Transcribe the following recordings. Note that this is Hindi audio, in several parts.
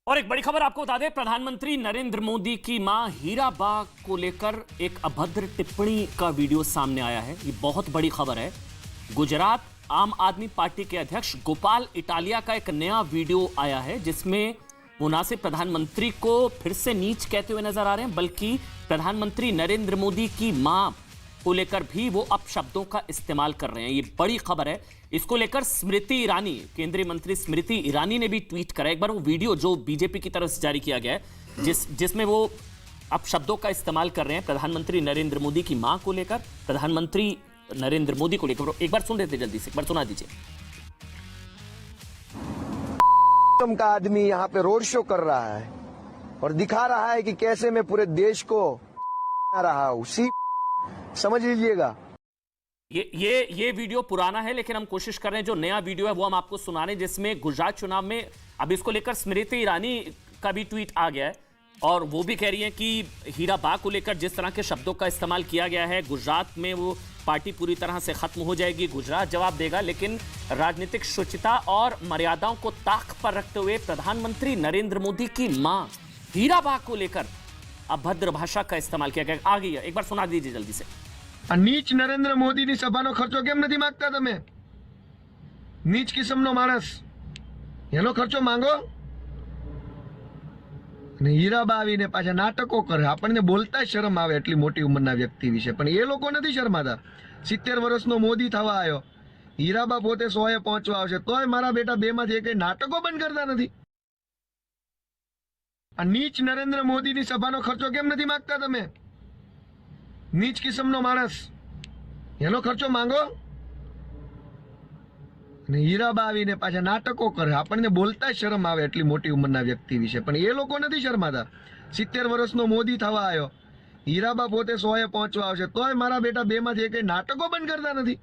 और एक बड़ी खबर आपको बता दें, प्रधानमंत्री नरेंद्र मोदी की मां हीराबा को लेकर एक अभद्र टिप्पणी का वीडियो सामने आया है। ये बहुत बड़ी खबर है। गुजरात आम आदमी पार्टी के अध्यक्ष गोपाल इटालिया का एक नया वीडियो आया है जिसमें वो ना सिर्फ प्रधानमंत्री को फिर से नीच कहते हुए नजर आ रहे हैं बल्कि प्रधानमंत्री नरेंद्र मोदी की मां को लेकर भी वो अपशब्दों का इस्तेमाल कर रहे हैं। ये बड़ी खबर है। इसको लेकर स्मृति ईरानी, केंद्रीय मंत्री स्मृति ईरानी ने भी ट्वीट करा। एक बार वो वीडियो जो बीजेपी की तरफ से जारी किया गया है जिसमें वो अपशब्दों का इस्तेमाल कर रहे हैं प्रधानमंत्री नरेंद्र मोदी की मां को लेकर, प्रधानमंत्री नरेंद्र मोदी को लेकर। एक बार सुन लेते जल्दी से, एक बार सुना दीजिए। का आदमी यहाँ पे रोड शो कर रहा है और दिखा रहा है कि कैसे मैं पूरे देश को रहा हूँ। समझ लीजिएगा। ये वीडियो पुराना है लेकिन हम कोशिश कर रहे हैं जो नया वीडियो है वो हम आपको सुनाने, जिसमें गुजरात चुनाव में अब इसको लेकर स्मृति ईरानी का भी ट्वीट आ गया है और वो भी कह रही हैं कि हीराबा को लेकर जिस तरह के शब्दों का इस्तेमाल किया गया है गुजरात में वो पार्टी पूरी तरह से खत्म हो जाएगी। गुजरात जवाब देगा, लेकिन राजनीतिक शुचिता और मर्यादाओं को ताक पर रखते हुए प्रधानमंत्री नरेंद्र मोदी की मां हीराबा को लेकर अभद्र भाषा का इस्तेमाल किया गया। आ गई है, एक बार सुना दीजिए जल्दी से। નીચ નરેન્દ્ર મોદીની સભાનો ખર્ચો કેમ નથી માંગતા તમે? નીચ કિસ્મનો માણસ, એનો ખર્ચો માંગો. અને હીરાબા આવીને પાછા નાટકો કરે. આપણને બોલતા શરમ આવે એટલી મોટી ઉંમરના વ્યક્તિ વિશે, પણ એ લોકો નથી શરમાતા. 70 વર્ષનો મોદી થવા આવ્યો, હીરાબા પોતે 100એ પહોંચવા આવશે તોય મારા બેટા બે માંથી એક નાટકો બંધ કરતા નથી. આ નીચ નરેન્દ્ર મોદીની સભાનો ખર્ચો કેમ નથી માંગતા તમે? નીચ કિસ્મનો માણસ, એનો ખર્ચો માંગો. અને હીરાબા આવીને પાછા નાટકો કરે. આપણને બોલતા શરમ આવે એટલી મોટી ઉંમરના વ્યક્તિ વિશે, પણ એ લોકો નથી શરમાતા. 70 વર્ષનો મોદી થવા આવ્યો, હીરાબા પોતે 100એ પહોંચવા આવશે તોય મારા બેટા બે માંથી એક નાટકો બંધ करता નથી.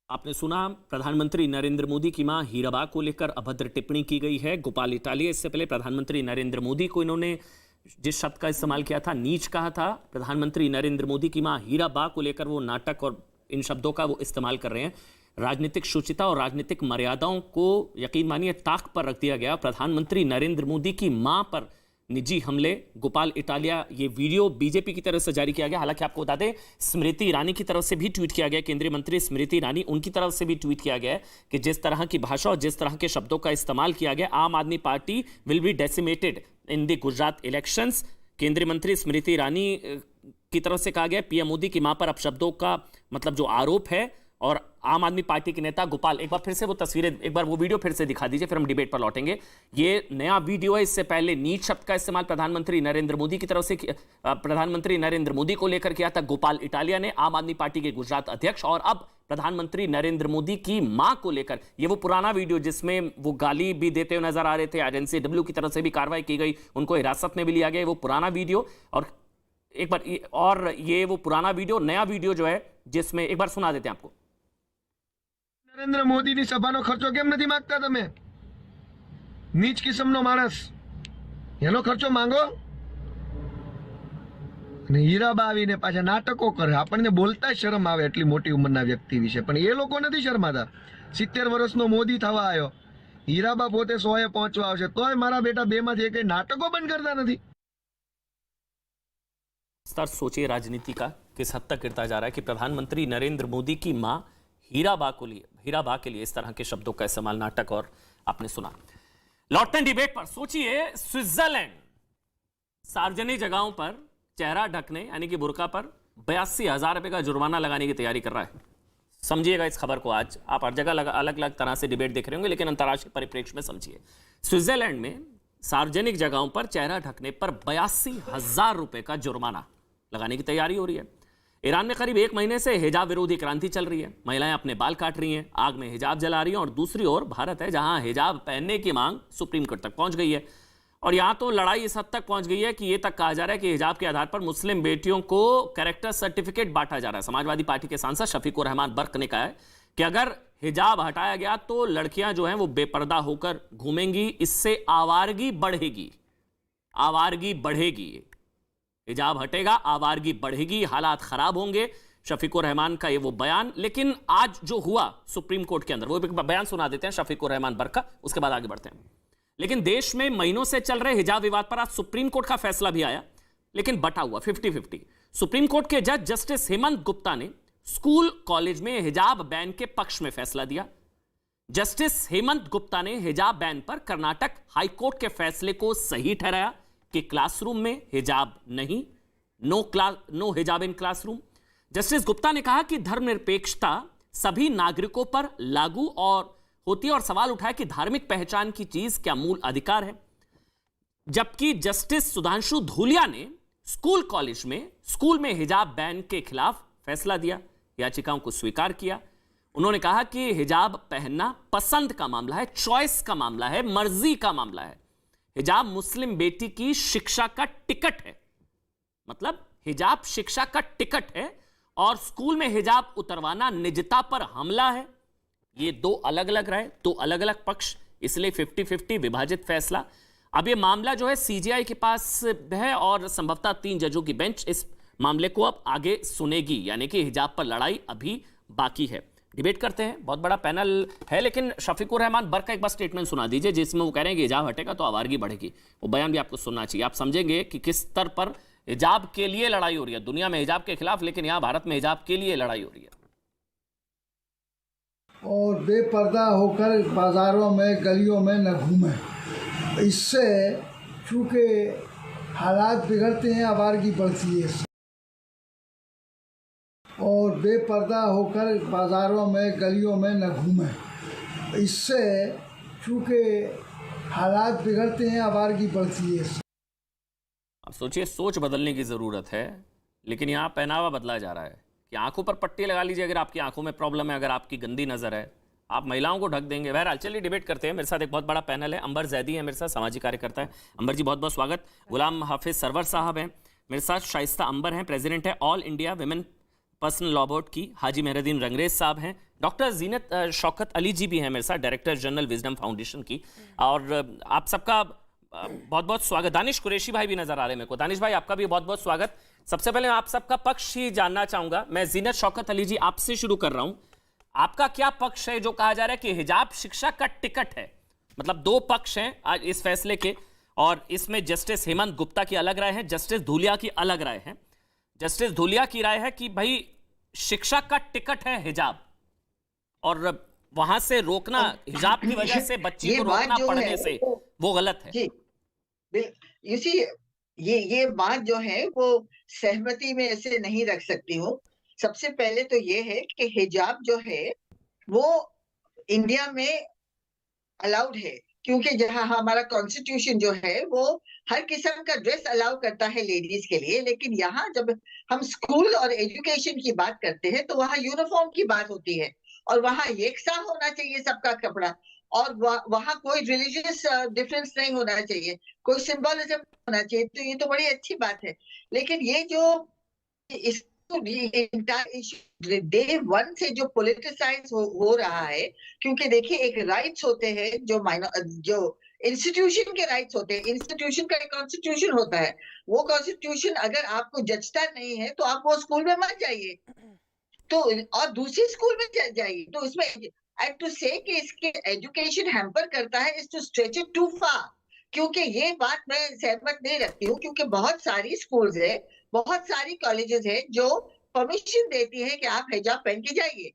आपने सुना, प्रधानमंत्री नरेंद्र मोदी की मां हीराबा को लेकर अभद्र टिप्पणी की गई है। गोपाल इटालिया, इससे पहले प्रधानमंत्री नरेंद्र मोदी को इन्होंने जिस शब्द का इस्तेमाल किया था, नीच कहा था। प्रधानमंत्री नरेंद्र मोदी की मां हीराबा को लेकर वो नाटक और इन शब्दों का वो इस्तेमाल कर रहे हैं। राजनीतिक शुचिता और राजनीतिक मर्यादाओं को यकीन मानिए ताक पर रख दिया गया। प्रधानमंत्री नरेंद्र मोदी की मां पर निजी हमले, गोपाल इटालिया, ये वीडियो बीजेपी की तरफ से जारी किया गया। हालांकि आपको बता दें स्मृति ईरानी की तरफ से भी ट्वीट किया गया, केंद्रीय मंत्री स्मृति ईरानी, उनकी तरफ से भी ट्वीट किया गया है कि जिस तरह की भाषा और जिस तरह के शब्दों का इस्तेमाल किया गया, आम आदमी party will be decimated in the Gujarat elections. केंद्रीय मंत्री स्मृति ईरानी की तरफ से कहा गया पीएम मोदी की मां पर अपशब्दों का मतलब जो आरोप है, और आम आदमी पार्टी के नेता गोपाल, एक बार फिर से वो तस्वीरें, एक बार वो वीडियो फिर से दिखा दीजिए, फिर हम डिबेट पर लौटेंगे। ये नया वीडियो है। इससे पहले नीच शब्द का इस्तेमाल प्रधानमंत्री नरेंद्र मोदी की तरफ से प्रधानमंत्री नरेंद्र मोदी को लेकर किया था गोपाल इटालिया ने, आम आदमी पार्टी के गुजरात अध्यक्ष, और अब प्रधानमंत्री नरेंद्र मोदी की मां को लेकर ये वो पुराना वीडियो जिसमें वो गाली भी देते हुए नजर आ रहे थे। एनसीडब्ल्यू की तरफ से भी कार्रवाई की गई, उनको हिरासत में भी लिया गया। वो पुराना वीडियो और एक बार ये वो पुराना वीडियो, नया वीडियो जो है जिसमें, एक बार सुना देते हैं आपको। નરેન્દ્ર મોદીની સભાનો ખર્ચો કેમ નથી માંગતા તમે? નીચ કિસ્મનો માણસ, એનો ખર્ચો માંગો. અને હીરાબા આવીને પાછા નાટકો કરે. આપણને બોલતા શરમ આવે એટલી મોટી ઉંમરના વ્યક્તિ વિશે, પણ એ લોકો નથી શરમાતા. 70 વર્ષનો મોદી થવા આવ્યો, હીરાબા પોતે 100એ પહોંચવા આવશે તોય મારા બેટા બે માંથી એક નાટકો બંધ करता નથી. स्तर सोचिए राजनीति का किस हद तक गिरता जा रहा है कि प्रधानमंत्री नरेंद्र मोदी की मां हीराबा के लिए इस तरह के शब्दों का इस्तेमाल, नाटक। और आपने सुना। लौटते हैं डिबेट पर। सोचिए स्विट्जरलैंड सार्वजनिक जगहों पर चेहरा ढकने यानी कि बुर्का पर 82,000 रुपए का जुर्माना लगाने की तैयारी कर रहा है। समझिएगा इस खबर को। आज आप हर जगह अलग अलग तरह से डिबेट देख रहे होंगे, लेकिन अंतर्राष्ट्रीय परिप्रेक्ष्य में समझिए। स्विट्जरलैंड में सार्वजनिक जगहों पर चेहरा ढकने पर 82,000 रुपए का जुर्माना लगाने की तैयारी हो रही है। ईरान में करीब 1 महीने से हिजाब विरोधी क्रांति चल रही है। महिलाएं अपने बाल काट रही हैं, आग में हिजाब जला रही हैं, और दूसरी ओर भारत है जहां हिजाब पहनने की मांग सुप्रीम कोर्ट तक पहुंच गई है। और यहां तो लड़ाई इस हद तक पहुंच गई है कि यह तक कहा जा रहा है कि हिजाब के आधार पर मुस्लिम बेटियों को कैरेक्टर सर्टिफिकेट बांटा जा रहा है। समाजवादी पार्टी के सांसद शफीकुर रहमान बर्क ने कहा है कि अगर हिजाब हटाया गया तो लड़कियां जो हैं वो बेपर्दा होकर घूमेंगी, इससे आवारगी बढ़ेगी। आवारगी बढ़ेगी, हिजाब हटेगा, आवारगी बढ़ेगी, हालात खराब होंगे। शफीकुर रहमान का ये वो बयान। लेकिन आज जो हुआ सुप्रीम कोर्ट के अंदर, वो एक बयान सुना देते हैं शफीकुर रहमान बर्क का, उसके बाद आगे बढ़ते हैं। लेकिन देश में महीनों से चल रहे हिजाब विवाद पर आज सुप्रीम कोर्ट का फैसला भी आया, लेकिन बटा हुआ 50-50। सुप्रीम कोर्ट के जज जस्टिस हेमंत गुप्ता ने स्कूल कॉलेज में हिजाब बैन के पक्ष में फैसला दिया। जस्टिस हेमंत गुप्ता ने हिजाब बैन पर कर्नाटक हाईकोर्ट के फैसले को सही ठहराया कि क्लासरूम में हिजाब नहीं, नो हिजाब इन क्लासरूम। जस्टिस गुप्ता ने कहा कि धर्मनिरपेक्षता सभी नागरिकों पर लागू और होती है और सवाल उठाया कि धार्मिक पहचान की चीज क्या मूल अधिकार है। जबकि जस्टिस सुधांशु धूलिया ने स्कूल में हिजाब बैन के खिलाफ फैसला दिया, याचिकाओं को स्वीकार किया। उन्होंने कहा कि हिजाब पहनना पसंद का मामला है, चॉइस का मामला है, मर्जी का मामला है। हिजाब मुस्लिम बेटी की शिक्षा का टिकट है, मतलब हिजाब शिक्षा का टिकट है और स्कूल में हिजाब उतरवाना निजता पर हमला है। ये दो अलग अलग राय, दो अलग अलग पक्ष, इसलिए 50-50 विभाजित फैसला। अब ये मामला जो है सीजीआई के पास है और संभवतः 3 जजों की बेंच इस मामले को अब आगे सुनेगी, यानी कि हिजाब पर लड़ाई अभी बाकी है। डिबेट करते हैं, बहुत बड़ा पैनल है, लेकिन शफीकुर रहमान बर्क का एक बार स्टेटमेंट सुना दीजिए जिसमें वो कह रहे हैं कि हिजाब हटेगा तो आवारगी बढ़ेगी। वो बयान भी आपको सुनना चाहिए, आप समझेंगे कि किस स्तर पर हिजाब के लिए लड़ाई हो रही है। दुनिया में हिजाब के खिलाफ, लेकिन यहां भारत में हिजाब के लिए लड़ाई हो रही है। और बेपर्दा होकर बाज़ारों में गलियों में न घूमें। इससे चूँकि हालात बिगड़ते हैं, आवारगी बढ़ती है। और बेपर्दा होकर बाज़ारों में गलियों में न घूमें। इससे चूँकि हालात बिगड़ते हैं, आवारगी बढ़ती है। अब सोचिए, सोच बदलने की ज़रूरत है, लेकिन यहाँ पहनावा बदला जा रहा है कि आंखों पर पट्टी लगा लीजिए अगर आपकी आंखों में प्रॉब्लम है, अगर आपकी गंदी नज़र है, आप महिलाओं को ढक देंगे। बहरहाल चलिए डिबेट करते हैं। मेरे साथ एक बहुत बड़ा पैनल है। अंबर जैदी है मेरे साथ, सामाजिक कार्यकर्ता है। अंबर जी बहुत बहुत स्वागत। गुलाम हाफिज सरवर साहब हैं मेरे साथ। शाइस्ता अंबर हैं, प्रेसिडेंट है all India women personal law board की। हाजी मेहरुद्दीन रंगरेज साहब हैं। डॉक्टर जीनत शौकत अली जी भी हैं मेरे साथ, डायरेक्टर जनरल विजडम फाउंडेशन की। और आप सबका बहुत बहुत स्वागत। दानिश कुरैशी भाई भी नजर आ रहे हैं मेरे को। दानिश भाई आपका भी बहुत बहुत स्वागत। सबसे पहले मैं आप सबका पक्ष ही जानना चाहूंगा। मैं जीनत शौकत अली जी आपसे शुरू कर रहा हूं। आपका क्या पक्ष है जो कहा जा रहा है कि हिजाब शिक्षा का टिकट है? मतलब दो पक्ष हैं आज इस फैसले के, और इसमें जस्टिस हेमंत गुप्ता की अलग राय है, जस्टिस धूलिया की अलग राय है। जस्टिस धूलिया की राय है कि भाई शिक्षा का टिकट है हिजाब, और वहां से रोकना, हिजाब की वजह से बच्ची को रोकना पढ़ने से, वो गलत है। यू सी, ये बात जो है वो सहमति में ऐसे नहीं रख सकती हूँ। सबसे पहले तो ये है कि हिजाब जो है वो इंडिया में अलाउड है, क्योंकि जहाँ हमारा कॉन्स्टिट्यूशन जो है वो हर किस्म का ड्रेस अलाउ करता है लेडीज के लिए। लेकिन यहाँ जब हम स्कूल और एजुकेशन की बात करते हैं तो वहाँ यूनिफॉर्म की बात होती है, और वहाँ एक सा होना चाहिए सबका कपड़ा, और वहाँ कोई रिलीजियस डिफरेंस नहीं होना चाहिए, कोई सिंबलिज्म होना चाहिए। तो ये तो बड़ी अच्छी बात है। लेकिन ये जो डे वन से जो पोलिटिसाइज हो रहा है, क्योंकि देखिए एक राइट्स होते हैं जो इंस्टीट्यूशन के राइट्स होते हैं। इंस्टीट्यूशन का एक कॉन्स्टिट्यूशन होता है, वो कॉन्स्टिट्यूशन अगर आपको जचता नहीं है तो आप वो स्कूल में मत जाइए, तो और दूसरी स्कूल में जाइए। तो इसमें एंड टू से कि इसके एजुकेशन हैम्पर करता है, is to stretch it too far. क्योंकि ये बात मैं सहमत नहीं रखती हूँ, क्योंकि बहुत सारी स्कूल्स है, बहुत सारी कॉलेजेस है जो परमिशन देती है कि आप हिजाब पहन के जाइए।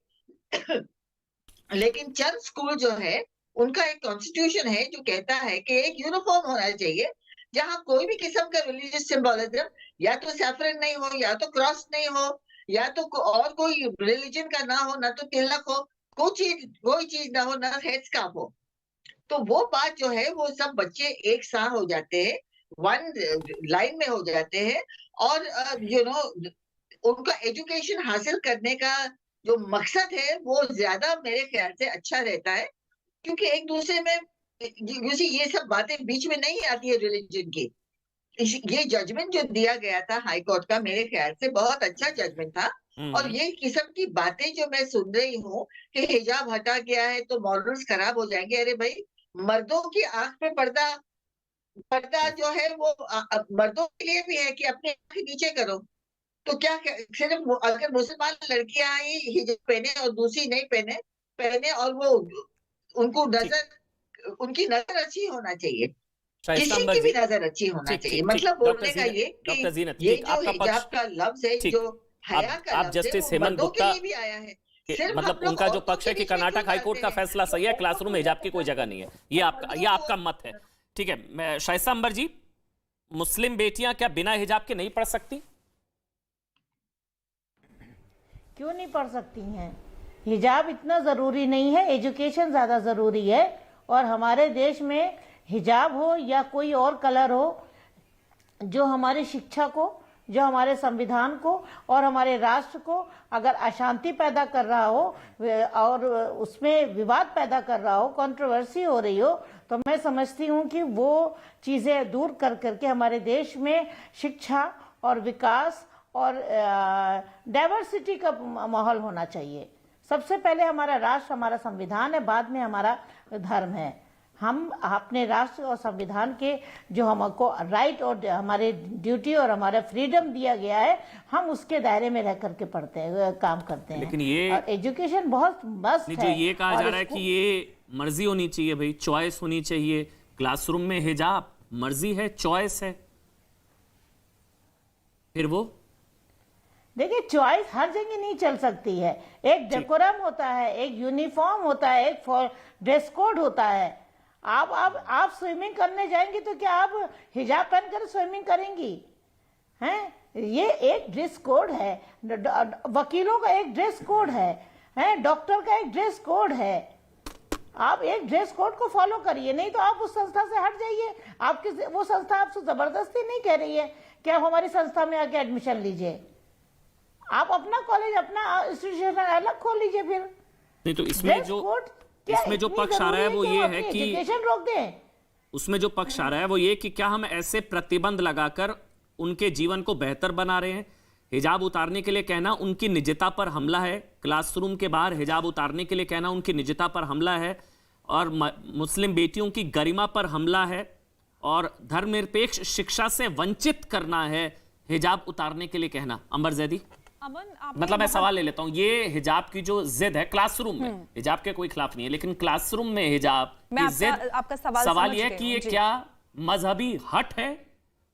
लेकिन चंद स्कूल जो है उनका एक कॉन्स्टिट्यूशन है जो कहता है कि एक यूनिफॉर्म होना चाहिए, जहां कोई भी किस्म का रिलीजियस सिंबलिज्म, या तो सैफरन नहीं हो, या तो क्रॉस नहीं हो, या तो और कोई रिलीजन का ना हो, ना तो तिलक हो, कोई चीज ना हो, ना हेड स्कार्फ हो। तो वो बात जो है वो सब बच्चे एक साथ हो जाते हैं, वन लाइन में हो जाते हैं, और उनका एजुकेशन हासिल करने का जो मकसद है वो ज्यादा मेरे ख्याल से अच्छा रहता है, क्योंकि एक दूसरे में ये सब बातें बीच में नहीं आती है रिलीजन की। ये जजमेंट जो दिया गया था हाई कोर्ट का, मेरे ख्याल से बहुत अच्छा जजमेंट था। और ये किस्म की बातें जो मैं सुन रही हूँ कि हिजाब हटा गया है तो मॉरल्स खराब हो जाएंगे, अरे भाई मर्दों की आंख पे पर्दा जो है वो मर्दों के लिए भी है कि अपने आंख नीचे करो। तो क्या सिर्फ अगर मुसलमान लड़कियां ही हिजाब पहने और दूसरी नहीं पहने और वो उनको नजर उनकी नजर अच्छी होना चाहिए, शाइस्ता किसी अंबर की भी जी, नजर अच्छी होना ठीक चाहिए। ठीक ठीक, मतलब डॉक्टर बोलने का जीनत, ये डॉक्टर जीनत, कि ये ठीक, जो आपका हिजाब पक्ष का लफ्ज है, ठीक। जो हया का आप लफ्ज है, जस्टिस वो हेमंत मर्दों के गुप्ता लिए भी आया है। के सिर्फ मतलब हम लोग उनका जो औरतों पक्ष के है कि बीच में कर्नाटक क्यों हाईकोर्ट का जाते हैं? फैसला सही है, तो क्लासरूम में हिजाब की कोई जगह नहीं है, ये आपका मत है। ठीक है, मैं शाइस्ता अंबर जी, मुस्लिम बेटियां क्या बिना हिजाब के नहीं पढ़ सकती? क्यों नहीं पढ़ सकती हैं? हिजाब इतना ज़रूरी नहीं है, एजुकेशन ज़्यादा ज़रूरी है। और हमारे देश में हिजाब हो या कोई और कलर हो, जो हमारी शिक्षा को, जो हमारे संविधान को और हमारे राष्ट्र को अगर अशांति पैदा कर रहा हो और उसमें विवाद पैदा कर रहा हो, कंट्रोवर्सी हो रही हो, तो मैं समझती हूँ कि वो चीज़ें दूर कर करके हमारे देश में शिक्षा और विकास और डाइवर्सिटी का माहौल होना चाहिए। सबसे पहले हमारा राष्ट्र, हमारा संविधान है, बाद में हमारा धर्म है। हम अपने राष्ट्र और संविधान के जो हमको राइट और हमारे ड्यूटी और हमारा फ्रीडम दिया गया है, हम उसके दायरे में रह करके पढ़ते हैं, काम करते हैं। लेकिन ये और एजुकेशन बहुत मस्त नहीं, है। जो ये कहा और जा रहा है कि ये मर्जी होनी चाहिए, भाई चॉइस होनी चाहिए, क्लासरूम में हिजाब मर्जी है, चॉइस है, फिर वो देखिए, चॉइस हर जगह नहीं चल सकती है। एक डेकोरम होता है, एक यूनिफॉर्म होता है, एक ड्रेस कोड होता है। आप स्विमिंग करने जाएंगी तो क्या आप हिजाब पहनकर स्विमिंग करेंगी? हैं? ये एक ड्रेस कोड है। वकीलों का एक ड्रेस कोड है, डॉक्टर का एक ड्रेस कोड है। आप एक ड्रेस कोड को फॉलो करिए, नहीं तो आप उस संस्था से हट जाइए। आपकी वो संस्था आपसे जबरदस्ती नहीं कह रही है कि आप हमारी संस्था में आके एडमिशन लीजिए। आप अपना कॉलेज, अपना इंस्टीट्यूशन अलग खोल लीजिए। फिर नहीं, तो इसमें जो पक्ष आ रहा है वो ये है कि एजुकेशन रोक दें। उसमें जो पक्ष आ रहा है वो ये कि क्या हम ऐसे प्रतिबंध लगाकर उनके जीवन को बेहतर बना रहे हैं? हिजाब उतारने के लिए कहना उनकी निजता पर हमला है, क्लासरूम के बाहर हिजाब उतारने के लिए कहना उनकी निजता पर हमला है, और मुस्लिम बेटियों की गरिमा पर हमला है, और धर्मनिरपेक्ष शिक्षा से वंचित करना है हिजाब उतारने के लिए कहना। अंबर जैदी, मतलब मैं सवाल ले लेता हूं, ये हिजाब की जो जिद है क्लासरूम में, हिजाब के कोई खिलाफ नहीं है, लेकिन क्लासरूम में हिजाब की जिद, आपका सवाल यह है कि ये क्या मजहबी हट है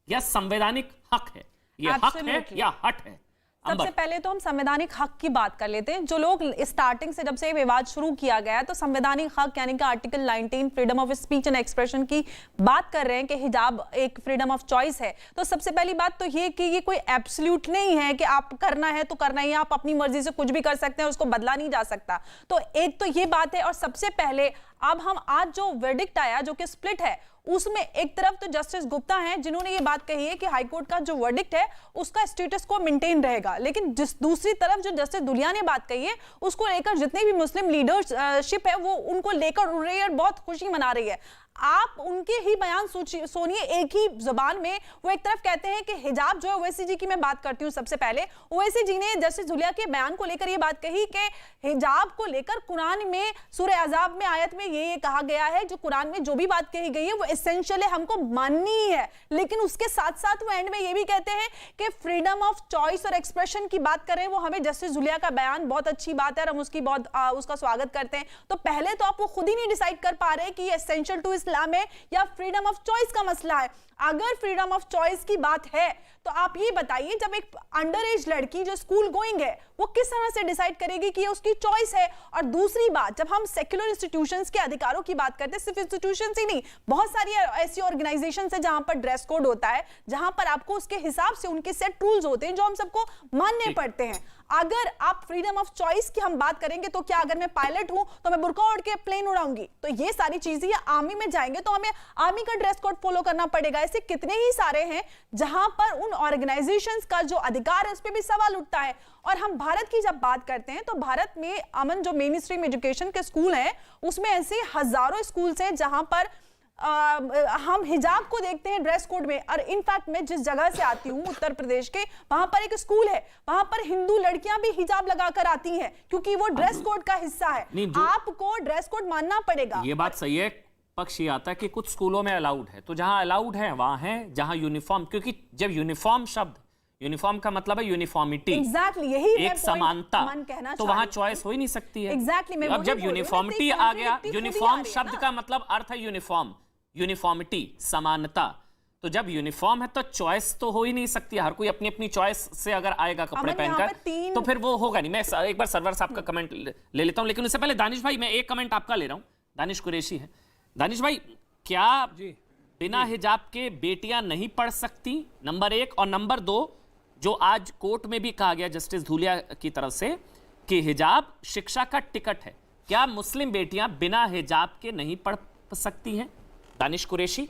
या संवैधानिक हक है? ये हक है या हट है? सबसे पहले तो हम संवैधानिक हक की बात कर लेते हैं। जो लोग स्टार्टिंग से, जब से ये विवाद शुरू किया गया है, तो संवैधानिक हक यानी कि article 19 freedom of speech and expression की बात कर रहे हैं कि हिजाब एक फ्रीडम ऑफ चॉइस है। तो सबसे पहली बात तो ये कि ये कोई एब्सोल्यूट नहीं है कि आप करना है तो करना ही है, आप अपनी मर्जी से कुछ भी कर सकते हैं, उसको बदला नहीं जा सकता। तो एक तो ये बात है। और सबसे पहले अब हम आज जो वर्डिक्ट आया, जो कि स्प्लिट है, उसमें एक तरफ तो जस्टिस गुप्ता हैं जिन्होंने ये बात कही है कि हाईकोर्ट का जो वर्डिक्ट है उसका स्टेटस को मेंटेन रहेगा, लेकिन दूसरी तरफ जो जस्टिस दुलिया ने बात कही है उसको लेकर जितने भी मुस्लिम लीडरशिप है वो उनको लेकर बहुत खुशी मना रही है। आप उनके ही बयान सुनिए, एक ही जुबान में वो एक तरफ कहते हैं कि हिजाब जो है, ओवैसी जी की मैं बात करती हूं सबसे पहले। ओवैसी जी ने जस्टिस दुलिया के बयान को लेकर ये बात कही कि हिजाब को लेकर कुरान में सूरह अज़ाब में आयत में ये कहा गया है, जो कुरान में जो भी बात कही गई है वो एसेंशियल है, हमको माननी ही है। लेकिन उसके साथ साथ वो एंड में ये भी कहते हैं कि फ्रीडम ऑफ चॉइस और एक्सप्रेशन की बात करें, वो हमें जस्टिस दुलिया का बयान बहुत अच्छी बात है और हम उसकी बहुत उसका स्वागत करते हैं। तो पहले तो आप वो खुद ही नहीं डिसाइड कर पा रहे कि ये एसेंशियल टू इस्लाम है या फ्रीडम ऑफ चॉइस का मसला है। अगर फ्रीडम ऑफ चॉइस की बात है तो आप ये बताइए, जब एक अंडर एज लड़की जो स्कूल गोइंग है वो किस तरह से डिसाइड करेगी कि ये उसकी चॉइस है? और दूसरी बात, जब हम सेक्युलर इंस्टीट्यूशंस के अधिकारों की बात करते हैं, सिर्फ इंस्टीट्यूशंस ही नहीं, बहुत सारी ऐसी ऑर्गेनाइजेशंस है जहां पर ड्रेस कोड होता है, जहां पर आपको उसके हिसाब से उनके सेट रूल्स होते हैं जो हम सबको मानने पड़ते हैं। अगर आप फ्रीडम ऑफ चॉइस की हम बात करेंगे तो क्या अगर मैं पायलट हूं तो मैं बुर्का ओढ़ के प्लेन उड़ाऊंगी? तो ये सारी चीजें, या आर्मी में जाएंगे तो हमें आर्मी का ड्रेस कोड फॉलो करना पड़ेगा। ऐसे कितने ही सारे हैं जहां पर उन ऑर्गेनाइजेशंस का जो अधिकार है उस पर भी सवाल उठता है। और हम भारत की जब बात करते हैं तो भारत में अमन जो मेन स्ट्रीम एजुकेशन के स्कूल हैं उसमें ऐसे हजारों स्कूल्स हैं जहां पर हम हिजाब को देखते हैं ड्रेस कोड में। और इनफैक्ट मैं जिस जगह से आती हूँ उत्तर प्रदेश के, वहां पर एक स्कूल है, वहां पर हिंदू लड़कियां भी हिजाब लगाकर आती हैं क्योंकि वो ड्रेस कोड का हिस्सा है। आपको ड्रेस कोड मानना पड़ेगा। ये बात सही है। पक्ष ये आता है कि कुछ स्कूलों में अलाउड है, तो जहां अलाउड है वहां है, जहां यूनिफॉर्म, क्योंकि जब यूनिफॉर्म शब्द यूनिफॉर्म का मतलब है यूनिफॉर्मिटी, एग्जैक्टली यही एक समानता, तो वहां चॉइस हो ही नहीं सकती है। एग्जैक्टली अब जब यूनिफॉर्मिटी आ गया, यूनिफॉर्म शब्द का मतलब अर्थ है यूनिफॉर्म, यूनिफॉर्मिटी समानता, तो जब यूनिफॉर्म है तो चॉइस तो हो ही नहीं सकती। हर कोई अपनी अपनी चॉइस से अगर आएगा कपड़े पहनकर तो फिर वो होगा नहीं। मैं एक बार सरवर साहब का कमेंट ले लेता हूं, लेकिन उससे पहले दानिश भाई, मैं एक कमेंट आपका ले रहा हूं। दानिश कुरैशी है। दानिश भाई, क्या बिना हिजाब के बेटियां नहीं पढ़ सकती? नंबर 1। और नंबर 2, जो आज कोर्ट में भी कहा गया जस्टिस धूलिया की तरफ से कि हिजाब शिक्षा का टिकट है, क्या मुस्लिम बेटियां बिना हिजाब के नहीं पढ़ सकती हैं? दानिश कुरैशी।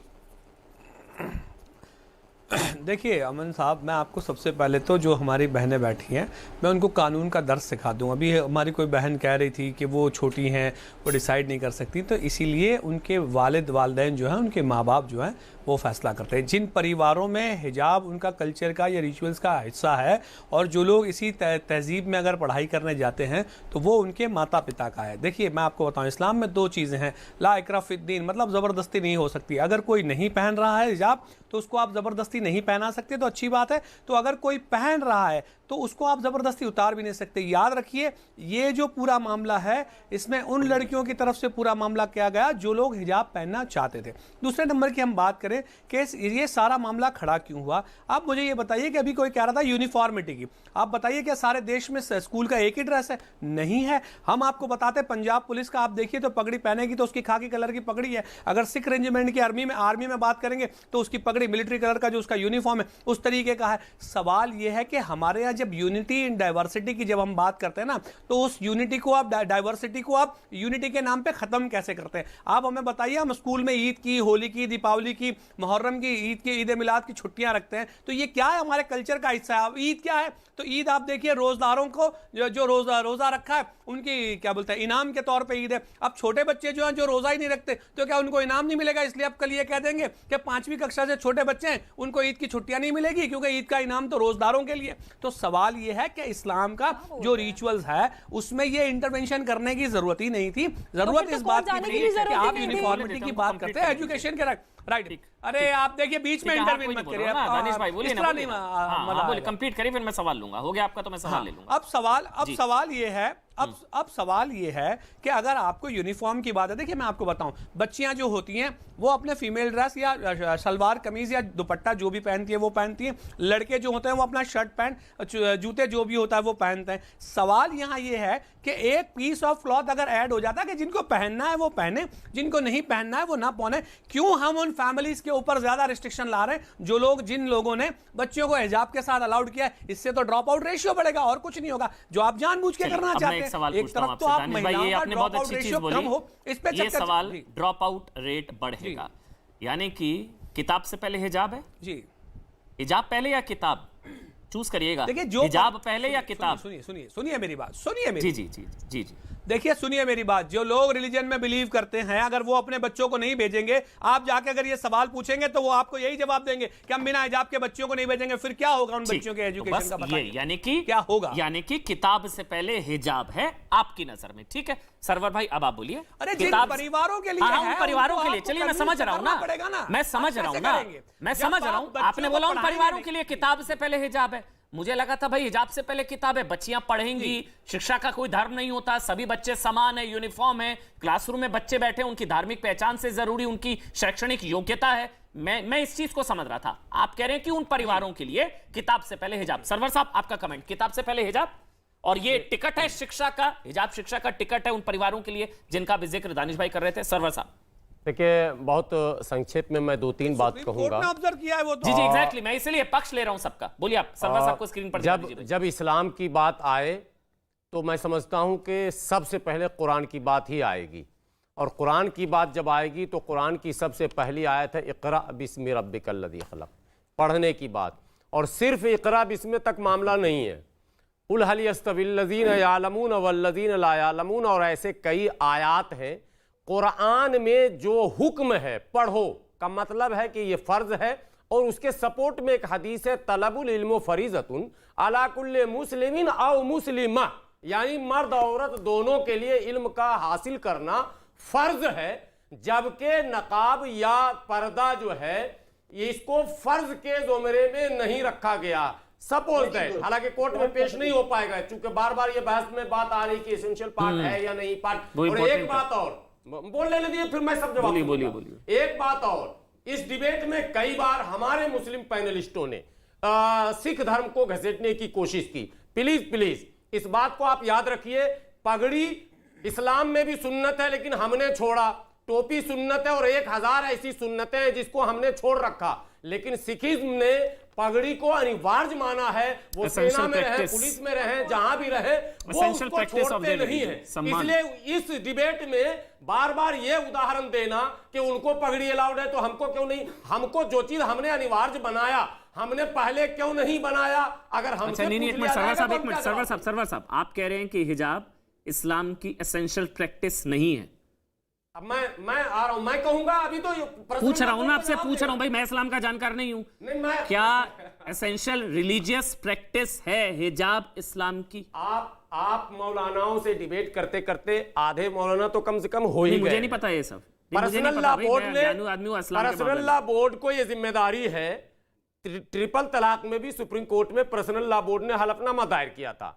देखिए अमन साहब, मैं आपको सबसे पहले तो जो हमारी बहनें बैठी हैं, मैं उनको कानून का दर्स सिखा दूँ। अभी हमारी कोई बहन कह रही थी कि वो छोटी हैं, वो डिसाइड नहीं कर सकती, तो इसीलिए उनके वालिद वालिदैन जो हैं, उनके माँ बाप जो हैं, वो फैसला करते हैं। जिन परिवारों में हिजाब उनका कल्चर का या रिचुअल्स का हिस्सा है, और जो लोग इसी तहजीब में अगर पढ़ाई करने जाते हैं, तो वो उनके माता पिता का है। देखिए मैं आपको बताऊँ, इस्लाम में 2 चीज़ें हैं। ला इकरा फिद्दीन, मतलब ज़बरदस्ती नहीं हो सकती। अगर कोई नहीं पहन रहा है हिजाब तो उसको आप ज़बरदस्ती नहीं पहना सकते, तो अच्छी बात है। तो अगर कोई पहन रहा है तो उसको आप ज़बरदस्ती उतार भी नहीं सकते। याद रखिए, ये जो पूरा मामला है, इसमें उन लड़कियों की तरफ से पूरा मामला किया गया जो लोग हिजाब पहनना चाहते थे। दूसरे नंबर की हम बात करें कि ये सारा मामला खड़ा क्यों हुआ, आप मुझे ये बताइए कि अभी कोई कह रहा था यूनिफॉर्मिटी की, आप बताइए क्या सारे देश में स्कूल का एक ही ड्रेस है? नहीं है। हम आपको बताते, पंजाब पुलिस का आप देखिए तो पगड़ी पहनेगी तो उसकी खाकी कलर की पगड़ी है। अगर सिख रेजिमेंट की आर्मी में बात करेंगे तो उसकी पगड़ी मिलिट्री कलर का जो उसका यूनिफॉर्म है उस तरीके का है। सवाल यह है कि हमारे यहाँ जब यूनिटी इन डाइवर्सिटी की जब हम बात करते हैं ना, तो उस यूनिटी को आप, डाइवर्सिटी को आप यूनिटी के नाम पे खत्म कैसे करते हैं? आप हमें बताइए, हम स्कूल में ईद की, होली की, दीपावली की, मुहर्रम की, ईद मिलाद की छुट्टियां रखते हैं, तो ये क्या है? हमारे कल्चर का हिस्सा है। अब ईद क्या है? तो ईद आप देखिए, रोजदारों को जो रोजा रखा है उनकी क्या बोलते हैं, इनाम के तौर पे ईद है। अब छोटे बच्चे जो हैं, जो रोजा ही नहीं रखते, तो क्या उनको इनाम नहीं मिलेगा? इसलिए आप कल ये कह देंगे कि 5वीं कक्षा से छोटे बच्चे हैं उनको ईद की छुट्टियां नहीं मिलेगी, क्योंकि ईद का इनाम तो रोजदारों के लिए। तो सवाल यह है कि इस्लाम का जो रिचुअल्स है उसमें ये इंटरवेंशन करने की जरूरत ही नहीं थी। जरूरत इस बात की थी कि आप यूनिफॉर्मिटी की बात करते हैं, एजुकेशन के राइट। अरे आप देखिए, बीच में इंटरवीन मत करिए। दानिश भाई बोलिए ना, बोलिए, कंप्लीट करिए, फिर मैं सवाल लूंगा। हो गया आपका तो मैं सवाल ले लूंगा। अब सवाल ये है, अब सवाल ये है कि अगर आपको यूनिफॉर्म की बात है, देखिए मैं आपको बताऊं, बच्चियां जो होती हैं वो अपने फीमेल ड्रेस या सलवार कमीज या दुपट्टा जो भी पहनती है वो पहनती हैं। लड़के जो होते हैं वो अपना शर्ट पैंट, जूते जो भी होता है वो पहनते हैं। सवाल यहाँ ये है कि एक पीस ऑफ क्लॉथ अगर ऐड हो जाता है कि जिनको पहनना है वो पहने, जिनको नहीं पहनना है वो ना पहने, क्यों हम उन फैमिलीज के ऊपर ज्यादा रिस्ट्रिक्शन ला रहे हैं? जिन लोगों ने बच्चियों को हिजाब के साथ अलाउड किया है, इससे तो ड्रॉप आउट रेशियो बढ़ेगा और कुछ नहीं होगा, जो आप जानबूझ के करना चाहते हैं। एक तरफ तो आप महिलाओं का ड्रॉप आउट रेशियो कम हो, इस पे ये सवाल ड्रॉप आउट रेट बढ़ेगा, यानी कि किताब से पहले हिजाब है जी, हिजाब पहले या किताब? चूज करिएगा, हिजाब पहले या किताब? सुनिए मेरी बात, सुनिए मेरी। जी जी जी जी देखिए सुनिए मेरी बात, जो लोग रिलीजन में बिलीव करते हैं, अगर वो अपने बच्चों को नहीं भेजेंगे, आप जाके अगर ये सवाल पूछेंगे तो वो आपको यही जवाब देंगे कि हम बिना हिजाब के बच्चों को नहीं भेजेंगे। फिर क्या होगा उन बच्चों के एजुकेशन का? बताइए, यानी कि क्या होगा? यानी कि किताब से पहले हिजाब है आपकी नजर में, ठीक है? सरवर भाई अब आप बोलिए। अरे जिन परिवारों के लिए है, परिवारों के लिए, चलिए मैं समझ रहा हूं ना, मैं समझ रहा हूं ना, मैं समझ रहा हूं। आपने बोला उन परिवारों के लिए किताब से पहले हिजाब है, मुझे लगा था भाई हिजाब से पहले किताब है, बच्चियां पढ़ेंगी, शिक्षा का कोई धर्म नहीं होता, सभी बच्चे समान है, यूनिफॉर्म है, क्लासरूम में बच्चे बैठे, उनकी धार्मिक पहचान से जरूरी उनकी शैक्षणिक योग्यता है। मैं इस चीज को समझ रहा था। आप कह रहे हैं कि उन परिवारों के लिए किताब से पहले हिजाब। सरवर साहब आपका कमेंट, किताब से पहले हिजाब, और ये टिकट है शिक्षा का, हिजाब शिक्षा का टिकट है उन परिवारों के लिए जिनका भी जिक्र दानिश भाई कर रहे थे। सरवर साहब देखिए, बहुत संक्षेप में मैं 2-3 बात कहूंगा। ऑब्जर्व किया है वो तो। जी एग्जैक्टली, मैं इसलिए पक्ष ले रहा हूं सबका। बोलिए आप, सरवर साहब को स्क्रीन पर जब इस्लाम की बात आए तो मैं समझता हूं कि सबसे पहले कुरान की बात ही आएगी, और कुरान की बात जब आएगी तो कुरान की सबसे पहली आयत है इक़रा बिस्मि रब्बिकल लज़ी खलक़, पढ़ने की बात। और सिर्फ इक़रा बिस्मि तक मामला नहीं है, कुल हल यस्तविल लज़ीना यालमून वल्लज़ीना ला यालमून, और ऐसे कई आयात हैं कुरान में जो हुक्म है पढ़ो का मतलब है कि ये फर्ज है। और उसके सपोर्ट में एक हदीस है, तलबुल इल्म फरीज़तुन अला कुल्ले मुस्लिमिन औ मुस्लिमा, यानी मर्द औरत दोनों के लिए इल्म का हासिल करना फर्ज है, जबकि नकाब या पर्दा जो है इसको फर्ज के ज़ुमरे में नहीं रखा गया। सपोज दैट, हालांकि कोर्ट में पेश नहीं हो पाएगा क्योंकि बार बार ये बहस में बात आ रही कि एसेंशियल पार्ट है या नहीं पार्ट। और एक बात और बोल लेने दिए, फिर मैं सब जवाब बोलिए। एक बात और, इस डिबेट में कई बार हमारे मुस्लिम पैनलिस्टों ने सिख धर्म को घसीटने की कोशिश की। प्लीज प्लीज इस बात को आप याद रखिए, पगड़ी इस्लाम में भी सुन्नत है लेकिन हमने छोड़ा, टोपी सुन्नत है और 1000 ऐसी सुन्नतें हैं जिसको हमने छोड़ रखा, लेकिन सिखिज्म ने पगड़ी को अनिवार्य माना है। वो सेना में रहे, पुलिस में रहे, जहां भी रहे, वो उसको छोड़ते नहीं है। इसलिए इस डिबेट में बार बार ये उदाहरण देना कि उनको पगड़ी अलाउड है तो हमको क्यों नहीं, हमको जो चीज हमने अनिवार्य बनाया हमने पहले क्यों नहीं बनाया? अगर हम सरवर साहब आप कह रहे हैं कि हिजाब इस्लाम की एसेंशियल प्रैक्टिस नहीं है। अब मैं आ रहा हूं, मैं कहूंगा अभी तो पूछ रहा हूं ना आपसे, पूछ रहा हूं भाई, मैं इस्लाम का जानकार नहीं हूं। क्या एसेंशियल रिलीजियस प्रैक्टिस है हिजाब इस्लाम की? आप मौलानाओं से डिबेट करते करते आधे मौलाना तो कम से कम हो ही गए। मुझे नहीं पता ये सब। पर्सनल लॉ बोर्ड को ये जिम्मेदारी है। ट्रिपल तलाक में भी सुप्रीम कोर्ट में पर्सनल लॉ बोर्ड ने हलफनामा दायर किया था,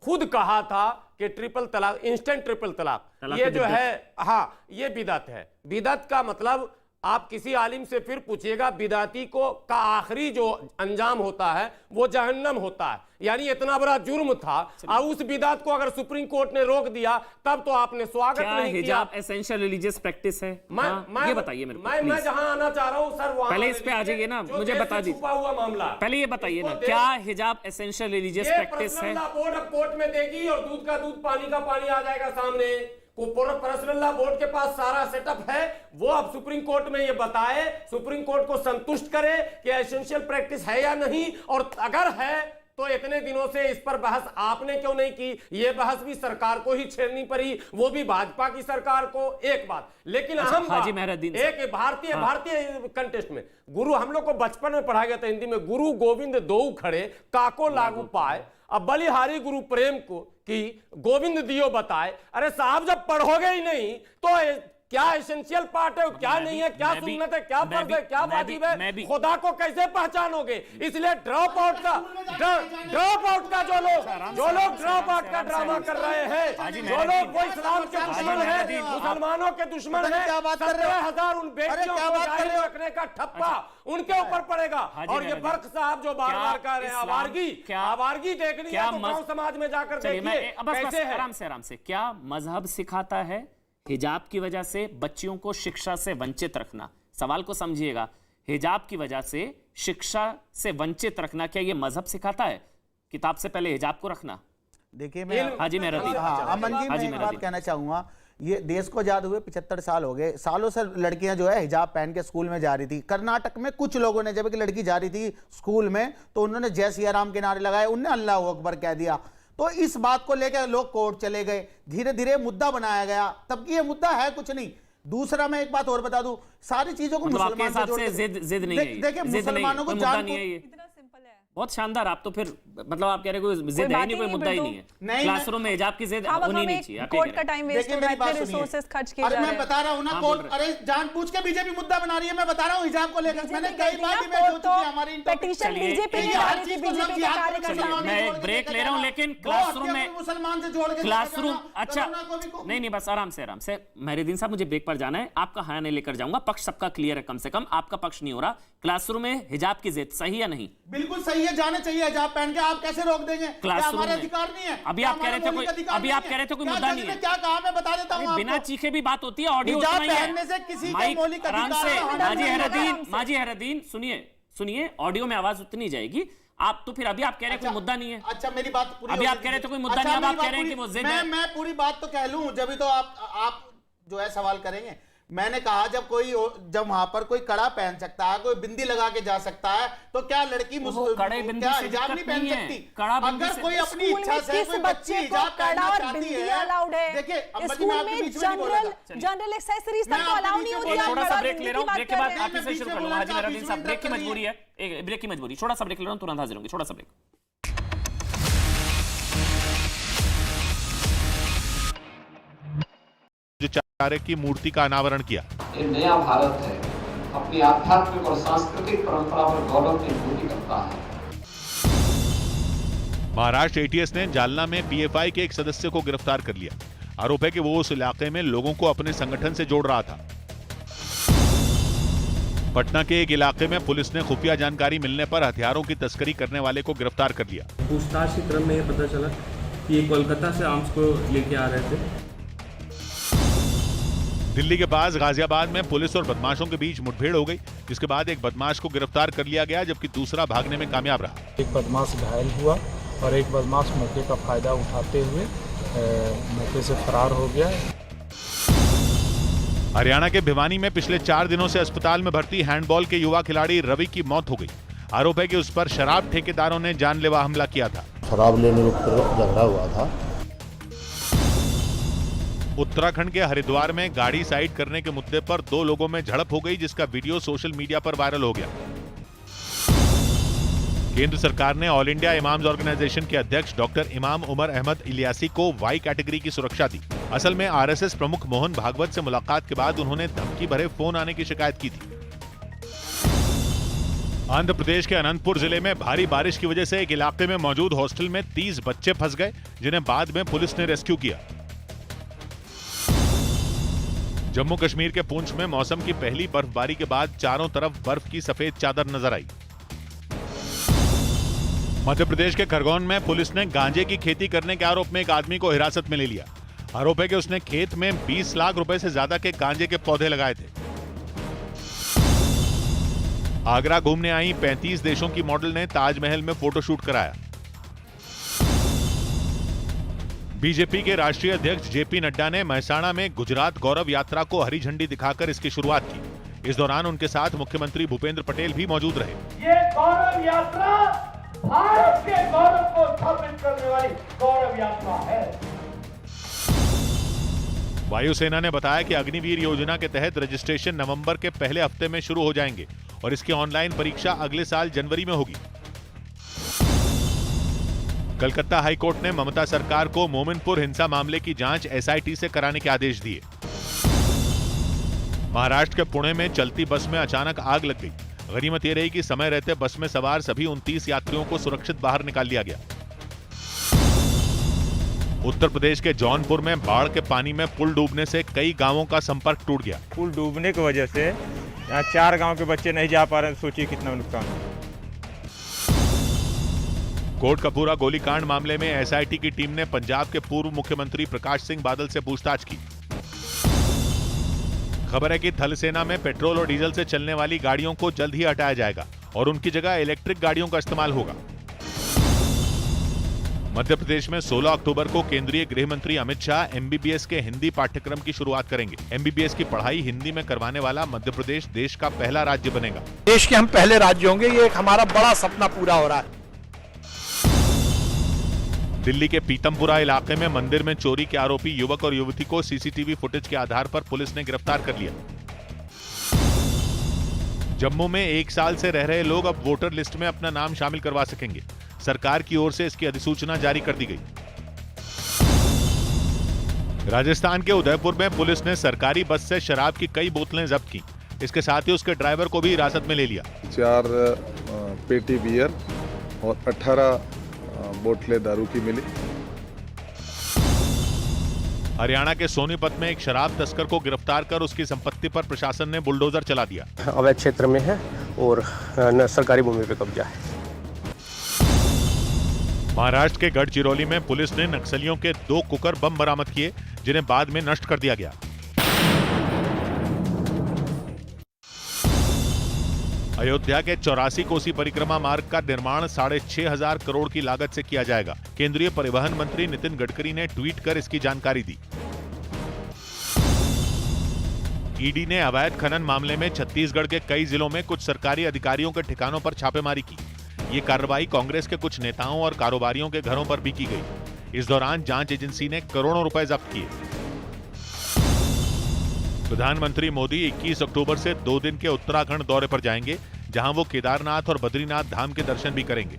खुद कहा था कि ट्रिपल तलाक, इंस्टेंट ट्रिपल तलाक ये जो है, हाँ ये बिदअत है। बिदअत का मतलब आप किसी आलिम से फिर पूछिएगा, बिदाती को का आखिरी जो अंजाम होता है वो जहन्नम होता है। यानी इतना बड़ा जुर्म था और उस बिदात को अगर सुप्रीम कोर्ट ने रोक दिया तब तो आपने स्वागत नहीं किया। हिजाब एसेंशियल रिलीजियस प्रैक्टिस है? ये बताइए मेरे को। मैं जहां आना चाह रहा हूं सर, वहां पहले इस पे आ जाइए ना, मुझे बता दीजिए छुपा हुआ मामला। पहले ये बताइए ना, क्या हिजाब एसेंशियल रिलीजियस प्रैक्टिस है? बोर्ड अब कोर्ट में देगी और दूध का दूध पानी का पानी आ जाएगा सामने। पर्सनल लॉ बोर्ड के पास सारा सेटअप है, वो अब सुप्रीम कोर्ट में ये बताए, सुप्रीम कोर्ट को संतुष्ट करे कि एसेंशियल प्रैक्टिस है या नहीं, और अगर है तो इतने दिनों से इस पर बहस आपने क्यों नहीं की? ये बहस भी सरकार को ही छेड़नी पड़ी, वो भी भाजपा की सरकार को। एक बात लेकिन अहम बात, एक भारतीय कंटेस्ट में गुरु, हम लोग को बचपन में पढ़ाया गया था हिंदी में, गुरु गोविंद दो खड़े काको लागू पाए, अब बलिहारी गुरु प्रेम को कि गोविंद दियो बताए। अरे साहब जब पढ़ोगे ही नहीं तो क्या एसेंशियल पार्ट है, क्या नहीं है, क्या सुन्नत है, क्या फर्ज है, क्या वाजिब है, खुदा को कैसे पहचानोगे? इसलिए ड्रॉप आउट का जो लोग ड्रॉप आउट का ड्रामा कर रहे हैं, जो लोग वो इस्लाम के दुश्मन है, मुसलमानों के दुश्मन है, 17,000 उन बेटियों को जाहिल रखने का ठप्पा उनके ऊपर पड़ेगा। और ये बर्क साहब जो बार बार कह रहे हैं आवारगी देखनी है तो गांव समाज में जाकर देखिए कैसे है। आराम से, क्या मजहब सिखाता है हिजाब की वजह से बच्चियों को शिक्षा से वंचित रखना? सवाल को समझिएगा, हिजाब की वजह से शिक्षा से वंचित रखना क्या ये मजहब सिखाता है? किताब से पहले हिजाब को रखना। देखिए मैं अमन जी मैं एक बात कहना चाहूंगा, ये देश को आजाद हुए 75 साल हो गए, सालों से लड़कियां जो है हिजाब पहन के स्कूल में जा रही थी। कर्नाटक में कुछ लोगों ने, जब एक लड़की जा रही थी स्कूल में तो उन्होंने जय सिया राम के नारे लगाए, उन्होंने अल्लाह अकबर कह दिया, तो इस बात को लेकर लोग कोर्ट चले गए, धीरे धीरे मुद्दा बनाया गया, तब कि ये मुद्दा है कुछ नहीं। दूसरा मैं एक बात और बता दूं, सारी चीजों को मुसलमान से जिद नहीं है, देखिए मुसलमानों को बहुत शानदार। आप तो फिर मतलब आप कह रहे कोई जिद है नहीं, कोई मुद्दा ही नहीं है। क्लासरूम में हिजाब की जिद होनी नहीं चाहिए। कोर्ट का टाइम वेस्ट हो रहा है, रिसोर्सेज खर्च किए जा रहे हैं। मैं बता रहा हूं ना, कोर्ट अरे जानबूझ के बीजेपी मुद्दा बना रही है। मैं बता रहा हूं हिजाब को लेकर मैंने कई बार डिबेट हो चुकी है हमारी। पिटीशन बीजेपी ने डाली थी, बीजेपी के कार्यकर्ता। मैं एक ब्रेक ले रहा हूं, लेकिन क्लासरूम में मुसलमान से जोड़ के क्लासरूम अच्छा नहीं बस आराम से मेहरुद्दीन साहब, मुझे ब्रेक पर जाना है, आपका हाँ नहीं लेकर जाऊंगा, पक्ष सबका क्लियर है, कम से कम आपका पक्ष नहीं हो रहा। क्लासरूम में हिजाब की जिद सही या नहीं? बिल्कुल सही है, जाने चाहिए हिजाब पहन के। आप कैसे रोक देंगे? क्लासरूम हमारा अधिकार नहीं है। अभी आप कह रहे थे कोई मुद्दा नहीं है। क्या कहा मैं बता देता हूं, बिना चीखे भी बात होती है। ऑडियो पहनने से किसी का मौलिक अधिकार। माजी हैरदीन सुनिए, ऑडियो में आवाज उतनी जाएगी। आप तो फिर अभी आप कह रहे हैं कोई मुद्दा नहीं है। अच्छा मेरी बात पूरी, अभी आप कह रहे थे कोई मुद्दा नहीं, अब आप कह रहे हैं कि वो जिद है। मैं पूरी बात तो कह लूं जब तो आप जो है सवाल करेंगे। मैंने कहा जब वहां पर कोई कड़ा पहन सकता है, कोई बिंदी लगा के जा सकता है, तो क्या लड़की क्या हिजाब नहीं पहन सकती? अगर कोई अपनी इच्छा से कोई बच्ची हिजाब पहनना चाहती है, देखिए जनरल एक्सेसरीज तक अलाउ नहीं होती है। थोड़ा सा ब्रेक ले रहा हूं, ब्रेक के बाद आप ही से शुरू कर लूंगा। हाजी मेहरुद्दीन साहब, ब्रेक की मजबूरी है, ब्रेक की मजबूरी, थोड़ा सा ब्रेक ले रहा हूं, तुरंत हाजिर होंगे, थोड़ा सा ब्रेक। आचार्य की मूर्ति का अनावरण किया। ये नया भारत है, अपनी आध्यात्मिक और सांस्कृतिक परंपरा पर गौरव की अनुभूति करता है। महाराष्ट्र एटीएस ने जालना में पीएफआई के एक सदस्य को गिरफ्तार कर लिया। आरोप है कि वो उस इलाके में लोगों को अपने संगठन से जोड़ रहा था। पटना के एक इलाके में पुलिस ने खुफिया जानकारी मिलने पर हथियारों की तस्करी करने वाले को गिरफ्तार कर लिया। पूछताछ के क्रम में यह पता चला कि ये कोलकाता से आर्म्स को लेके आ रहे थे। दिल्ली के पास गाजियाबाद में पुलिस और बदमाशों के बीच मुठभेड़ हो गई, जिसके बाद एक बदमाश को गिरफ्तार कर लिया गया, जबकि दूसरा भागने में कामयाब रहा। एक बदमाश घायल हुआ और एक बदमाश मौके का फायदा उठाते हुए मौके से फरार हो गया। हरियाणा के भिवानी में पिछले 4 दिनों से अस्पताल में भर्ती हैंडबॉल के युवा खिलाड़ी रवि की मौत हो गई। आरोप है कि उस पर शराब ठेकेदारों ने जानलेवा हमला किया था। शराब लेने पर झगड़ा हुआ था। उत्तराखंड के हरिद्वार में गाड़ी साइड करने के मुद्दे पर 2 लोगों में झड़प हो गई, जिसका वीडियो सोशल मीडिया पर वायरल हो गया। केंद्र सरकार ने ऑल इंडिया इमाम्स ऑर्गेनाइजेशन के अध्यक्ष डॉक्टर इमाम उमर अहमद इलियासी को वाई कैटेगरी की सुरक्षा दी। असल में आरएसएस प्रमुख मोहन भागवत से मुलाकात के बाद उन्होंने धमकी भरे फोन आने की शिकायत की थी। आंध्र प्रदेश के अनंतपुर जिले में भारी बारिश की वजह से एक इलाके में मौजूद हॉस्टल में 30 बच्चे फंस गए, जिन्हें बाद में पुलिस ने रेस्क्यू किया। जम्मू कश्मीर के पुंछ में मौसम की पहली बर्फबारी के बाद चारों तरफ बर्फ की सफेद चादर नजर आई। मध्य प्रदेश के खरगोन में पुलिस ने गांजे की खेती करने के आरोप में एक आदमी को हिरासत में ले लिया। आरोप है कि उसने खेत में 20 लाख रुपए से ज्यादा के गांजे के पौधे लगाए थे। आगरा घूमने आई 35 देशों की मॉडल ने ताजमहल में फोटोशूट कराया। बीजेपी के राष्ट्रीय अध्यक्ष जेपी नड्डा ने महसाणा में गुजरात गौरव यात्रा को हरी झंडी दिखाकर इसकी शुरुआत की। इस दौरान उनके साथ मुख्यमंत्री भूपेंद्र पटेल भी मौजूद रहे। ये गौरव यात्रा भारत के गौरव को स्थापित करने वाली गौरव यात्रा है। वायुसेना ने बताया कि अग्निवीर योजना के तहत रजिस्ट्रेशन नवंबर के पहले हफ्ते में शुरू हो जाएंगे और इसकी ऑनलाइन परीक्षा अगले साल जनवरी में होगी। कलकत्ता हाईकोर्ट ने ममता सरकार को मोमिनपुर हिंसा मामले की जांच एसआईटी से कराने के आदेश दिए। महाराष्ट्र के पुणे में चलती बस में अचानक आग लग गई। गनीमत यह रही कि समय रहते बस में सवार सभी 29 यात्रियों को सुरक्षित बाहर निकाल लिया गया। उत्तर प्रदेश के जौनपुर में बाढ़ के पानी में पुल डूबने से कई गांवों का संपर्क टूट गया। पुल डूबने की वजह से यहाँ 4 गांव के बच्चे नहीं जा पा रहे, सोचिए कितना नुकसान। कोटकपूरा गोलीकांड मामले में एसआईटी की टीम ने पंजाब के पूर्व मुख्यमंत्री प्रकाश सिंह बादल से पूछताछ की। खबर है कि थल सेना में पेट्रोल और डीजल से चलने वाली गाड़ियों को जल्द ही हटाया जाएगा और उनकी जगह इलेक्ट्रिक गाड़ियों का इस्तेमाल होगा। मध्य प्रदेश में 16 अक्टूबर को केंद्रीय गृह मंत्री अमित शाह एमबीबीएस के हिंदी पाठ्यक्रम की शुरुआत करेंगे। एमबीबीएस की पढ़ाई हिंदी में करवाने वाला मध्य प्रदेश देश का पहला राज्य बनेगा। देश के हम पहले राज्य होंगे, ये एक हमारा बड़ा सपना पूरा हो रहा है। दिल्ली के पीतमपुरा इलाके में मंदिर में चोरी के आरोपी युवक और युवती को सीसीटीवी फुटेज के आधार पर पुलिस ने गिरफ्तार कर लिया। जम्मू में 1 साल से रह रहे लोग अब वोटर लिस्ट में अपना नाम शामिल करवा सकेंगे। सरकार की ओर से इसकी अधिसूचना जारी कर दी गई। राजस्थान के उदयपुर में पुलिस ने सरकारी बस से शराब की कई बोतलें जब्त की। इसके साथ ही उसके ड्राइवर को भी हिरासत में ले लिया। 4 पेटी बियर और 18 बोतलें दारू की मिली। हरियाणा के सोनीपत में एक शराब तस्कर को गिरफ्तार कर उसकी संपत्ति पर प्रशासन ने बुलडोजर चला दिया। अवैध क्षेत्र में है और सरकारी भूमि पर कब्जा है। महाराष्ट्र के गढ़चिरौली में पुलिस ने नक्सलियों के 2 कुकर बम बरामद किए, जिन्हें बाद में नष्ट कर दिया गया। अयोध्या के 84 कोसी परिक्रमा मार्ग का निर्माण 6,500 करोड़ की लागत से किया जाएगा। केंद्रीय परिवहन मंत्री नितिन गडकरी ने ट्वीट कर इसकी जानकारी दी। ईडी ने अवैध खनन मामले में छत्तीसगढ़ के कई जिलों में कुछ सरकारी अधिकारियों के ठिकानों पर छापेमारी की। ये कार्रवाई कांग्रेस के कुछ नेताओं और कारोबारियों के घरों पर भी की गई। इस दौरान जांच एजेंसी ने करोड़ों रुपए जब्त किए। प्रधानमंत्री मोदी 21 अक्टूबर से 2 दिन के उत्तराखंड दौरे पर जाएंगे, जहां वो केदारनाथ और बद्रीनाथ धाम के दर्शन भी करेंगे।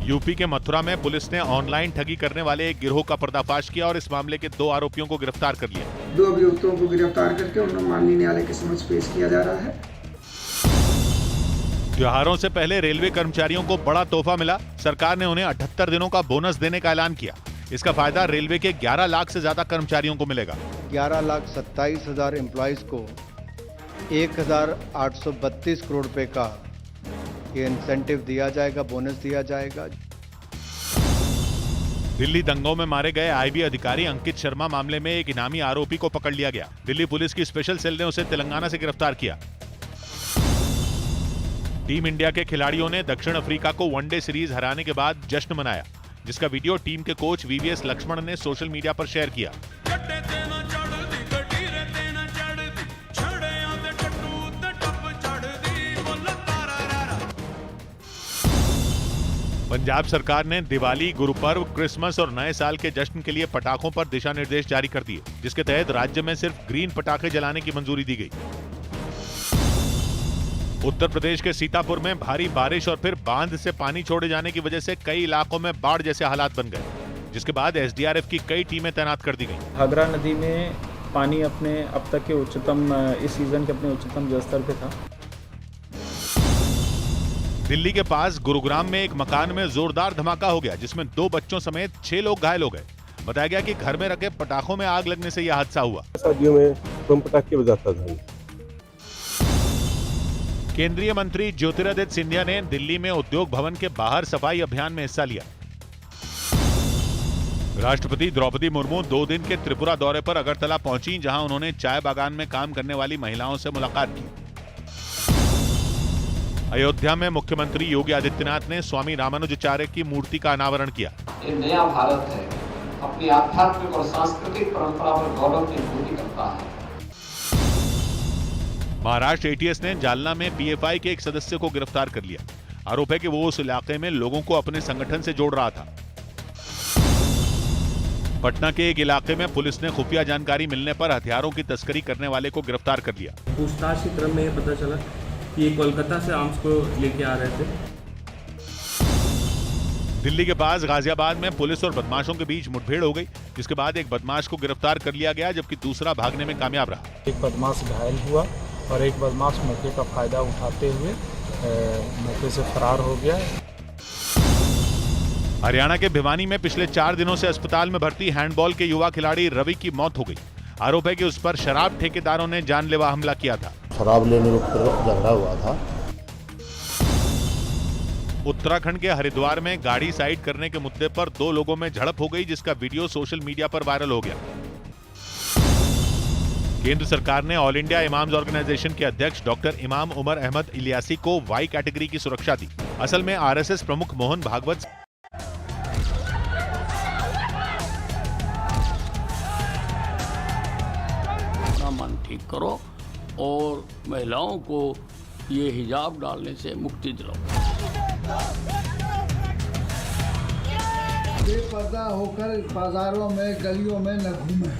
यूपी के मथुरा में पुलिस ने ऑनलाइन ठगी करने वाले एक गिरोह का पर्दाफाश किया और इस मामले के 2 आरोपियों को गिरफ्तार कर लिया। 2 अभियुक्तों को गिरफ्तार करके उन्हें माननीय न्यायालय के समक्ष पेश किया जा रहा है। त्योहारों से पहले रेलवे कर्मचारियों को बड़ा तोहफा मिला। सरकार ने उन्हें 78 दिनों का बोनस देने का ऐलान किया। इसका फायदा रेलवे के 11 लाख से ज्यादा कर्मचारियों को मिलेगा। 11,27,000 एम्प्लॉयज को 1,832 करोड़ रुपए का ये इंसेंटिव दिया जाएगा, बोनस दिया जाएगा। दिल्ली दंगों में मारे गए आईबी अधिकारी अंकित शर्मा मामले में एक इनामी आरोपी को पकड़ लिया गया। दिल्ली पुलिस की स्पेशल सेल ने उसे तेलंगाना से गिरफ्तार किया। टीम इंडिया के खिलाड़ियों ने दक्षिण अफ्रीका को वनडे सीरीज हराने के बाद जश्न मनाया, जिसका वीडियो टीम के कोच वीवीएस लक्ष्मण ने सोशल मीडिया पर शेयर किया। पंजाब सरकार ने दिवाली, गुरु पर्व, क्रिसमस और नए साल के जश्न के लिए पटाखों पर दिशा निर्देश जारी कर दिए, जिसके तहत राज्य में सिर्फ ग्रीन पटाखे जलाने की मंजूरी दी गई। उत्तर प्रदेश के सीतापुर में भारी बारिश और फिर बांध से पानी छोड़े जाने की वजह से कई इलाकों में बाढ़ जैसे हालात बन गए, जिसके बाद एसडीआरएफ की कई टीमें तैनात कर दी गई। घाघरा नदी में पानी अपने अब तक के उच्चतम, इस सीजन के अपने उच्चतम जलस्तर पे था। दिल्ली के पास गुरुग्राम में एक मकान में जोरदार धमाका हो गया, जिसमें 2 बच्चों समेत 6 लोग घायल हो गए। बताया गया कि घर में रखे पटाखों में आग लगने से यह हादसा हुआ। शादियों में बम पटाखे बजाता था। केंद्रीय मंत्री ज्योतिरादित्य सिंधिया ने दिल्ली में उद्योग भवन के बाहर सफाई अभियान में हिस्सा लिया। राष्ट्रपति द्रौपदी मुर्मू 2 दिन के त्रिपुरा दौरे पर अगरतला पहुंची, जहां उन्होंने चाय बागान में काम करने वाली महिलाओं से मुलाकात की। अयोध्या में मुख्यमंत्री योगी आदित्यनाथ ने स्वामी रामानुजाचार्य की मूर्ति का अनावरण किया। ये नया भारत है, अपनी आध्यात्मिक और सांस्कृतिक परंपरा पर गौरव की अनुभूति करता है। महाराष्ट्र एटीएस ने जालना में पीएफआई के एक सदस्य को गिरफ्तार कर लिया। आरोप है कि वो उस इलाके में लोगों को अपने संगठन से जोड़ रहा था। पटना के एक इलाके में पुलिस ने खुफिया जानकारी मिलने पर हथियारों की तस्करी करने वाले को गिरफ्तार कर लिया। पूछताछ के क्रम में यह पता चला कि ये कोलकाता से आर्म्स को लेके आ रहे थे। दिल्ली के पास गाजियाबाद में पुलिस और बदमाशों के बीच मुठभेड़ हो गई, जिसके बाद एक बदमाश को गिरफ्तार कर लिया गया, जबकि दूसरा भागने में कामयाब रहा। एक बदमाश घायल हुआ और एक बदमाश मौके का फायदा उठाते हुए मौके से फरार हो गया। हरियाणा के भिवानी में पिछले 4 दिनों से अस्पताल में भर्ती हैंडबॉल के युवा खिलाड़ी रवि की मौत हो गई। आरोप है कि उस पर शराब ठेकेदारों ने जानलेवा हमला किया था। शराब लेने पर झगड़ा हुआ था। उत्तराखंड के हरिद्वार में गाड़ी साइड करने के मुद्दे पर 2 लोगों में झड़प हो गई, जिसका वीडियो सोशल मीडिया पर वायरल हो गया। केंद्र सरकार ने ऑल इंडिया इमाम्स ऑर्गेनाइजेशन के अध्यक्ष डॉक्टर इमाम उमर अहमद इलियासी को वाई कैटेगरी की सुरक्षा दी। असल में आरएसएस प्रमुख मोहन भागवत मन ठीक करो और महिलाओं को ये हिजाब डालने से मुक्ति दिलाओ। बेपर्दा होकर बाजारों में, गलियों में न घूमें।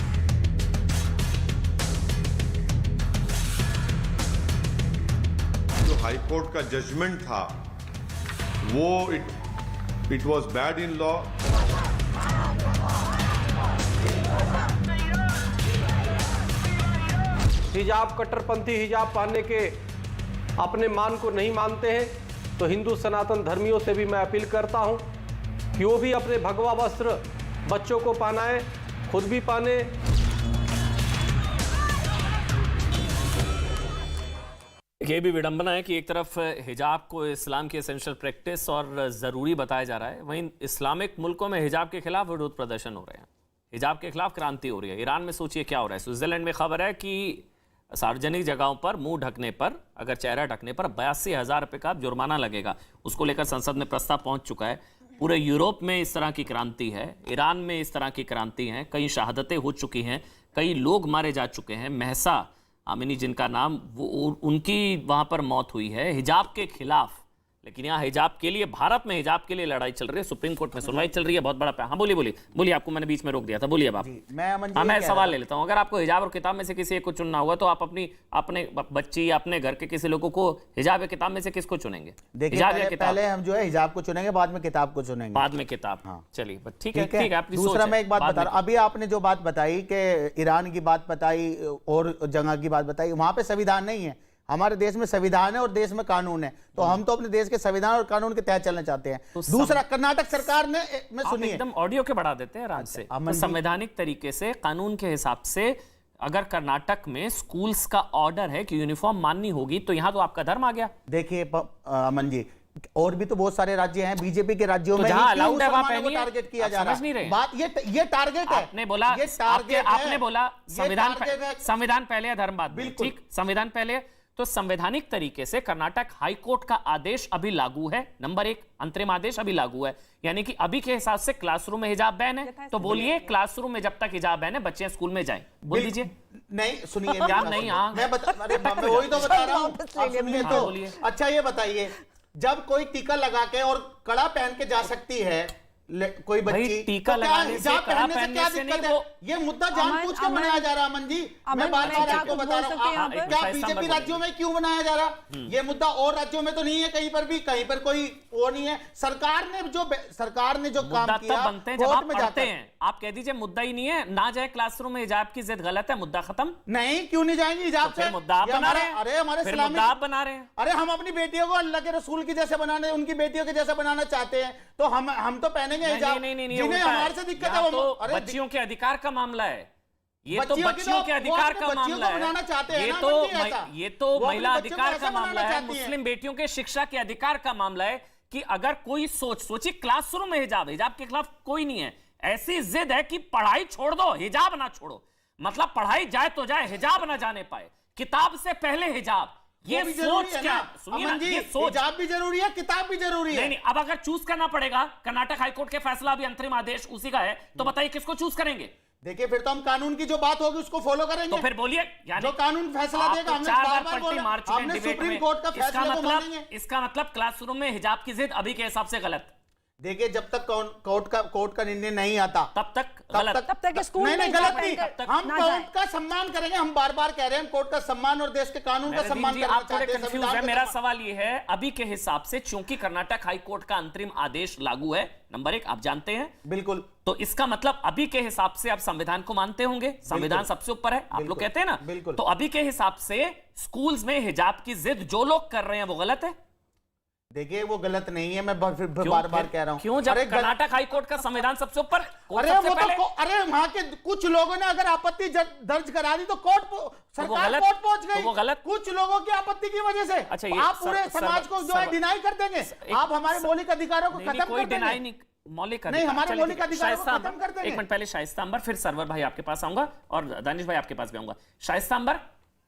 जो हाई कोर्ट का जजमेंट था वो it was bad in law. हिजाब कट्टरपंथी हिजाब पहनने के अपने मान को नहीं मानते हैं, तो हिंदू सनातन धर्मियों से भी मैं अपील करता हूं कि वो भी अपने भगवा वस्त्र बच्चों को पहनाएं, खुद भी पहने। ये भी विडंबना है कि एक तरफ हिजाब को इस्लाम की एसेंशियल प्रैक्टिस और ज़रूरी बताया जा रहा है, वहीं इस्लामिक मुल्कों में हिजाब के खिलाफ विरोध प्रदर्शन हो रहे हैं, हिजाब के खिलाफ क्रांति हो रही है। ईरान में सोचिए क्या हो रहा है। स्विट्जरलैंड में खबर है कि सार्वजनिक जगहों पर मुंह ढकने पर, अगर चेहरा ढकने पर 82,000 रुपये का जुर्माना लगेगा। उसको लेकर संसद में प्रस्ताव पहुंच चुका है। पूरे यूरोप में इस तरह की क्रांति है, ईरान में इस तरह की क्रांति है, कई शहादतें हो चुकी हैं, कई लोग मारे जा चुके हैं। महसा आमिनी जिनका नाम, वो उनकी वहाँ पर मौत हुई है हिजाब के खिलाफ। लेकिन यहाँ हिजाब के लिए, भारत में हिजाब के लिए लड़ाई चल रही है, सुप्रीम कोर्ट में सुनवाई चल रही है, बहुत बड़ा। हाँ बोलिए, आपको मैंने बीच में रोक दिया था, बोलिए अब आप। मैं सवाल ले लेता हूँ। अगर आपको हिजाब और किताब में से किसी एक को चुनना होगा तो आप अपने बच्ची या अपने घर के किसी लोगों को हिजाब या किताब में से किसको चुनेंगे? देखिए पहले हम जो है हिजाब को चुनेंगे, बाद में किताब को चुनेंगे। बाद में किताब, हाँ चलिए ठीक है। आपकी दूसरा मैं एक बात बता रहा हूँ, अभी आपने जो बात बताई कि ईरान की बात बताई और जगह की बात बताई, वहां पे संविधान नहीं है, हमारे देश में संविधान है और देश में कानून है, तो हम तो अपने देश के संविधान और कानून के तहत चलना चाहते हैं। दूसरा, कर्नाटक सरकार ने, मैं सुनिए, एकदम ऑडियो के बढ़ा देते हैं राज से। तो संवैधानिक तरीके से, कानून के हिसाब से अगर कर्नाटक में स्कूल्स का ऑर्डर है कि यूनिफॉर्म माननी होगी, तो यहां तो आपका धर्म आ गया। देखिए अमन जी, और भी तो बहुत सारे राज्य हैं, बीजेपी के राज्यों में जहां अलाउड है वहां पहनिए, टारगेट किया जा रहा है। बात ये टारगेट है। आपने बोला, आपने बोला संविधान पहले है, धर्म बाद में। ठीक, संविधान पहले। तो संवैधानिक तरीके से कर्नाटक हाईकोर्ट का आदेश अभी लागू है, नंबर 1 अंतरिम आदेश अभी लागू है, यानी कि अभी के हिसाब से क्लासरूम में हिजाब बैन है। तो बोलिए, क्लासरूम में जब तक हिजाब बैन है, बच्चे स्कूल में जाएं, बोल दीजिए। नहीं सुनिए, नहीं, हाँ मैं वही तो बता रहा हूँ, सुनिए तो। अच्छा ये बताइए, जब कोई टीका लगा के और कड़ा पहन के जा सकती है कोई बच्ची, टीका तो लगाने से, कड़ा पहनने से नहीं, वो ये मुद्दा जानबूझ के बनाया जा रहा है। अमन जी, मैं बार-बार आपको बता रहा हूँ, क्या बीजेपी राज्यों में क्यों बनाया जा रहा? ये मुद्दा और राज्यों में तो नहीं है, कहीं पर भी, कहीं पर कोई वो नहीं है। सरकार ने जो काम किया, बनते हैं जब आप पढ़ते हैं। आप कह दीजिए मुद्दा ही नहीं है, ना जाए क्लासरूम में हिजाब की जिद गलत है, मुद्दा खत्म। नहीं, क्यों नहीं जाएंगे हिजाब से? मुद्दा आप बना रहे हैं। अरे हमारे आप बना रहे हैं। अरे हम अपनी बेटियों को अल्लाह के रसूल की जैसे बनाने, उनकी बेटियों के जैसे बनाना चाहते हैं, तो हम तो पहनेंगे हिजाब। जिन्हें हमारे से दिक्कत है, तो बच्चियों के अधिकार का मामला है, ये तो बच्चियों के अधिकार का मामला है, ये तो महिला अधिकार का मामला है, मुस्लिम बेटियों के शिक्षा के अधिकार का मामला है कि अगर कोई सोचिए क्लासरूम में हिजाब के खिलाफ कोई नहीं है, ऐसी जिद है कि पढ़ाई छोड़ दो, हिजाब ना छोड़ो, मतलब पढ़ाई जाए तो जाए, हिजाब ना जाने पाए, किताब से पहले हिजाब। ये सोच क्या? सुनिए ना, ये सोच, हिजाब भी जरूरी है, किताब भी जरूरी है। नहीं, अब अगर चूज करना पड़ेगा, कर्नाटक हाईकोर्ट के फैसला भी अंतरिम आदेश उसी का है, तो बताइए किसको चूज करेंगे? देखिए, फिर तो हम कानून की जो बात होगी उसको फॉलो करेंगे। तो फिर बोलिए, जो कानून फैसला देगा, हमने 4 बार पलटी मार चुके हैं सुप्रीम कोर्ट का फैसला को मानेंगे। इसका मतलब क्लासरूम में हिजाब की जिद अभी के हिसाब से गलत। देखिए, जब तक कोर्ट का निर्णय नहीं आता तब तक गलत, तब तक स्कूल नहीं गलत नहीं। हम कोर्ट का सम्मान करेंगे, हम बार-बार कह रहे हैं, कोर्ट का सम्मान और देश के कानून का सम्मान करना चाहते हैं। कंफ्यूज है। मेरा सवाल ये है, अभी के हिसाब से चूंकि कर्नाटक हाई कोर्ट का अंतरिम आदेश लागू है, नंबर 1 आप जानते हैं, बिल्कुल, तो इसका मतलब अभी के हिसाब से आप संविधान को मानते होंगे, संविधान सबसे ऊपर है, आप लोग कहते हैं ना, बिल्कुल। तो अभी के हिसाब से स्कूल्स में हिजाब की जिद जो लोग कर रहे हैं वो गलत है? देखिए, वो गलत नहीं है, मैं फिर बार-बार कह रहा हूं। क्यों? जब कर्नाटक हाई कोर्ट का संविधान सबसे ऊपर, अरे वहां के कुछ लोगों ने अगर आपत्ति दर्ज करा दी तो सरकार कोर्ट पहुंच गई, वो गलत, कुछ लोगों की आपत्ति की वजह से। अच्छा, आप पूरे समाज को जो है डिनाई कर देंगे, आप हमारे मौलिक अधिकारों को खत्म कर देंगे। मौलिक नहीं, हमारे मौलिक अधिकारों को खत्म कर देंगे। एक मिनट पहले शाइस्ता अंबर, फिर सरवर भाई आपके पास आऊंगा और दानिश भाई आपके पास भी आऊंगा। शाइस्ता अंबर,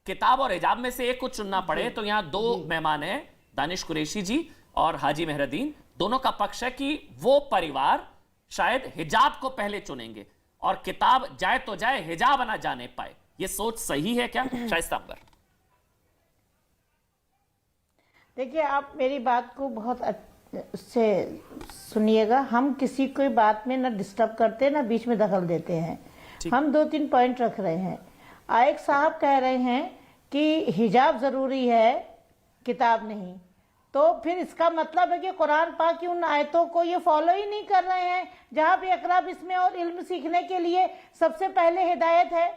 किताब और हिजाब में से एक को चुनना पड़े तो यहाँ 2 मेहमान हैं, दानिश कुरैशी जी और हाजी मेहरुद्दीन, दोनों का पक्ष है कि वो परिवार शायद हिजाब को पहले चुनेंगे और किताब जाए तो जाए, हिजाब ना जाने पाए। ये सोच सही है क्या शाइस्ता अंबर? देखिए, आप मेरी बात को बहुत से सुनिएगा। हम किसी कोई बात में ना डिस्टर्ब करते ना बीच में दखल देते हैं। हम 2-3 पॉइंट रख रहे हैं। आयक साहब कह रहे हैं कि हिजाब जरूरी है, किताब नहीं, तो फिर इसका मतलब है कि कुरान पाक की उन आयतों को ये फॉलो ही नहीं कर रहे हैं जहाँ पे इक़रा बिस्म और इल्म सीखने के लिए सबसे पहले हिदायत है।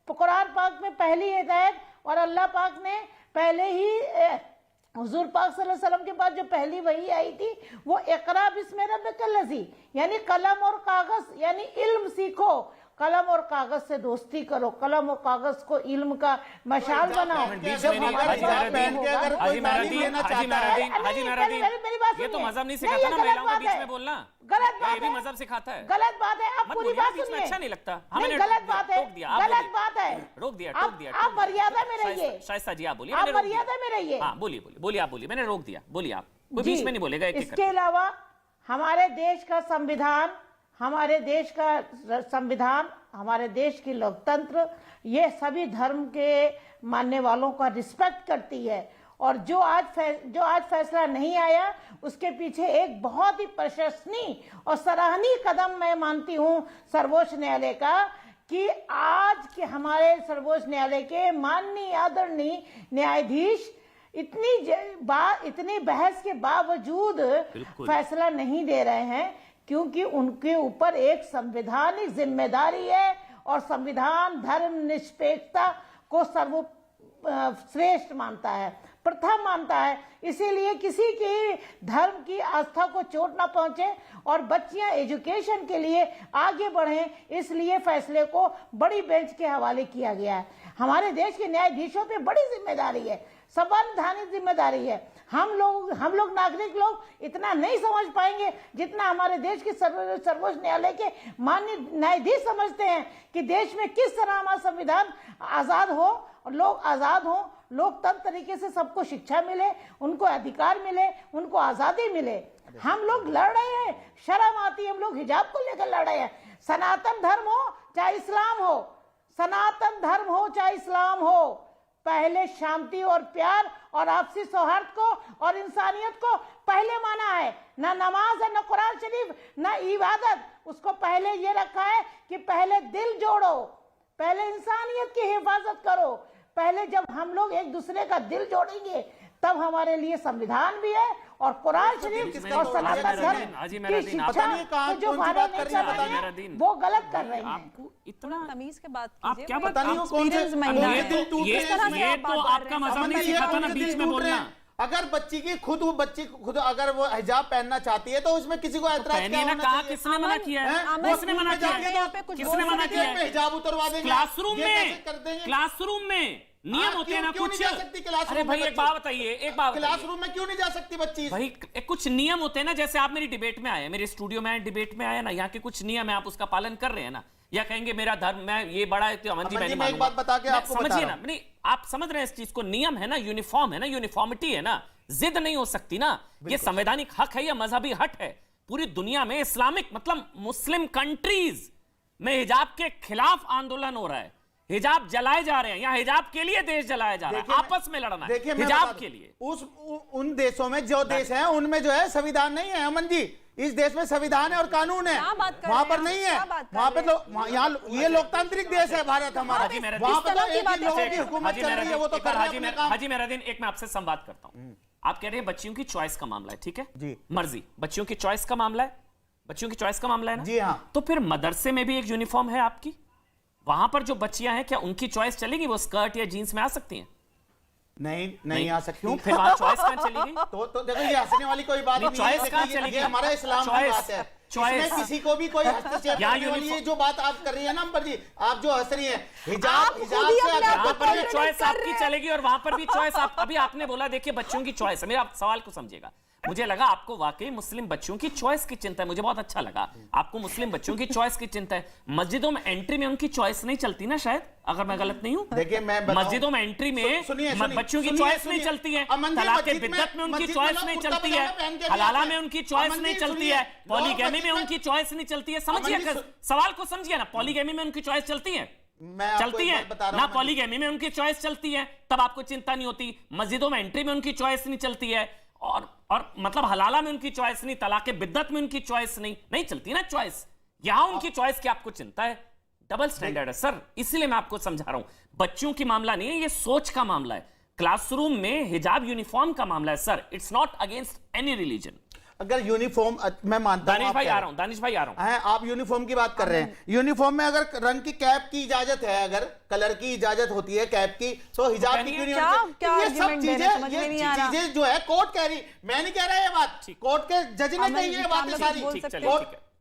तो कुरान पाक में पहली हिदायत, और अल्लाह पाक ने पहले ही हुजूर पाक सल्लल्लाहु अलैहि वसल्लम के बाद जो पहली वही आई थी वो इक़रा बिस्म रब्बिकल लज़ी, यानी कलम और कागज, यानी इल्म सीखो, कलम और कागज से दोस्ती करो, कलम और कागज को इल्म का मशाल बनाओ। ये तो मजहब नहीं सिखाता ना महिलाओं को बीच में बोलना, गलत बात है, ये भी मजहब सिखाता है, गलत बात है। आप पूरी बात सुनिए, अच्छा नहीं लगता, हमें गलत बात है, गलत बात है, रोक दिया। आप मर्यादा में रहिए। शाइस्ता जी आप बोलिए, आप मर्यादा में रहिए। हाँ बोलिए, आप बोलिए, मैंने रोक दिया, बोलिए आप, कोई बीच में नहीं बोलेगा। इसके अलावा हमारे देश का संविधान, हमारे देश का संविधान, हमारे देश की लोकतंत्र, ये सभी धर्म के मानने वालों का रिस्पेक्ट करती है। और जो आज फैसला नहीं आया उसके पीछे एक बहुत ही प्रशंसनीय और सराहनीय कदम मैं मानती हूँ सर्वोच्च न्यायालय का, कि आज के हमारे सर्वोच्च न्यायालय के माननीय आदरणीय न्यायाधीश इतनी बहस के बावजूद फैसला नहीं दे रहे हैं, क्योंकि उनके ऊपर एक संवैधानिक जिम्मेदारी है और संविधान धर्म निरपेक्षता को श्रेष्ठ मानता है, प्रथम मानता है। इसीलिए किसी की धर्म की आस्था को चोट ना पहुंचे और बच्चियां एजुकेशन के लिए आगे बढ़ें, इसलिए फैसले को बड़ी बेंच के हवाले किया गया है। हमारे देश के न्यायाधीशों पे बड़ी जिम्मेदारी है, संवैधानिक जिम्मेदारी है। हम लोग नागरिक लोग इतना नहीं समझ पाएंगे जितना हमारे देश के सर्वोच्च न्यायालय के माननीय न्यायाधीश समझते हैं कि देश में किस तरह हमारा संविधान आजाद हो और लोग आजाद हो, लोकतंत्र तरीके से सबको शिक्षा मिले, उनको अधिकार मिले, उनको आजादी मिले। हम लोग लड़ रहे हैं, शर्म आती है, हम लोग हिजाब को लेकर लड़ रहे हैं। सनातन धर्म हो चाहे इस्लाम हो, सनातन धर्म हो चाहे इस्लाम हो, पहले शांति और प्यार और आपसी सौहार्द को और इंसानियत को पहले माना है। ना नमाज है, ना कुरान शरीफ, ना इबादत, उसको पहले ये रखा है कि पहले दिल जोड़ो, पहले इंसानियत की हिफाजत करो। पहले जब हम लोग एक दूसरे का दिल जोड़ेंगे तब हमारे लिए संविधान भी है और कुरान शरीफ और सनातन धर्म की शिक्षा को जो फॉलो नहीं कर रहे हैं वो गलत कर रहे हैं। आपको इतना तमीज के बात आप क्या पता नहीं कौन से ये तो आपका मजहब नहीं सिखाता ना बीच में बोलना। अगर बच्ची खुद अगर वो हिजाब पहनना चाहती है तो उसमें किसी को ऐतराज क्या होना चाहिए? किसने मना किया है? किसने मना किया है? किसने मना किया है? हिजाब उतरवा देंगे क्लासरूम में नियम होते हैं ना कुछ। अरे भाई एक बात बताइए, क्लासरूम में क्यों नहीं जा सकती बच्ची? भाई कुछ नियम होते हैं ना, जैसे आप मेरी डिबेट में आए, मेरे स्टूडियो में डिबेट में आए ना, यहाँ के कुछ नियम है, आप उसका पालन कर रहे हैं ना, या कहेंगे मेरा धर्म मैं ये बड़ा है तो अमन जी मैंने एक बात बता के आपको समझिए ना, नहीं आप समझ रहे हैं इस चीज को, नियम है ना, यूनिफॉर्म है ना, यूनिफॉर्मिटी है ना, जिद नहीं हो सकती ना, ये संवैधानिक हक है या मजहबी हक है। पूरी दुनिया में इस्लामिक मतलब मुस्लिम कंट्रीज में हिजाब के खिलाफ आंदोलन हो रहा है, हिजाब जलाए जा रहे हैं, यहाँ हिजाब के लिए देश जलाया जा रहा है, आपस में लड़ना है हिजाब के लिए। उन देशों में जो देश हैं उनमें जो है संविधान नहीं है अमन जी, इस देश में संविधान है और कानून है, वहां पर नहीं है। वहां पर यहाँ ये लोकतांत्रिक देश है भारत हमारा, वहां पर लोगों की हुकूमत चल रही है, वो तो हाजी मेहरादीन एक मैं आपसे संवाद करता हूँ। आप कह रहे हैं बच्चियों की चॉइस का मामला है, ठीक है जी, मर्जी, बच्चियों की चॉइस का मामला है, बच्चियों की चॉइस का मामला है ना जी हाँ। तो फिर मदरसे में भी एक यूनिफॉर्म है आपकी, वहां पर जो बच्चियां हैं क्या उनकी चॉइस चलेगी? वो स्कर्ट या जीन्स में आ सकती हैं? नहीं आ सकती। फिर वहां चॉइस कहां चलेगी? तो देखो ये हंसने वाली कोई बात नहीं, चॉइस कहां चलेगी? ये हमारा इस्लाम की बात है, चॉइस किसी को भी कोई हस्तक्षेप करने वाली है जो बात आप कर रही है ना अंबर जी, आप जो हंस रही है हिजाब से यहाँ पर भी चॉइस आपकी चलेगी और वहां पर भी चॉइस अभी आपने बोला देखिए बच्चों की चॉइस है। मेरा सवाल को समझिएगा, मुझे लगा आपको वाकई मुस्लिम बच्चों की चॉइस की चिंता है, मुझे बहुत अच्छा लगा आपको मुस्लिम बच्चों की चॉइस की चिंता है। मस्जिदों में एंट्री में उनकी चॉइस नहीं चलती ना, शायद अगर मैं गलत नहीं हूं। देखिए मैं मस्जिदों में एंट्री में बच्चों की चॉइस नहीं चलती है, तलाक बिद्दत में उनकी चॉइस नहीं चलती है, हलाला में उनकी चॉइस नहीं चलती है, पॉलीगैमी में उनकी चॉइस नहीं चलती है। समझिए सवाल को समझिए ना, पॉलीगैमी में उनकी चॉइस चलती है, चलती है ना, पॉलीगैमी में उनकी चॉइस चलती है, तब आपको चिंता नहीं होती। मस्जिदों में एंट्री में उनकी चॉइस नहीं चलती है और मतलब हलाला में उनकी चॉइस नहीं, तलाक बिद्दत में उनकी चॉइस नहीं चलती ना चॉइस। यहां उनकी चॉइस की आपको चिंता है, डबल स्टैंडर्ड है सर, इसीलिए मैं आपको समझा रहा हूं। बच्चों की मामला नहीं है, ये सोच का मामला है। क्लासरूम में हिजाब यूनिफॉर्म का मामला है sir, it's not against any religion. अगर यूनिफॉर्म मैं मानता हूं, दानिश भाई आ रहा हूं, आप यूनिफॉर्म की बात कर रहे हैं, यूनिफॉर्म में अगर रंग की कैप की इजाजत है, अगर कलर की इजाजत होती है कैप की, तो हिजाब की क्यों नहीं होनी चाहिए? ये सब चीजें जो है कोर्ट कह रही, मैं नहीं कह रहा ये बात, कोर्ट के जज ने कही है बातें सारी।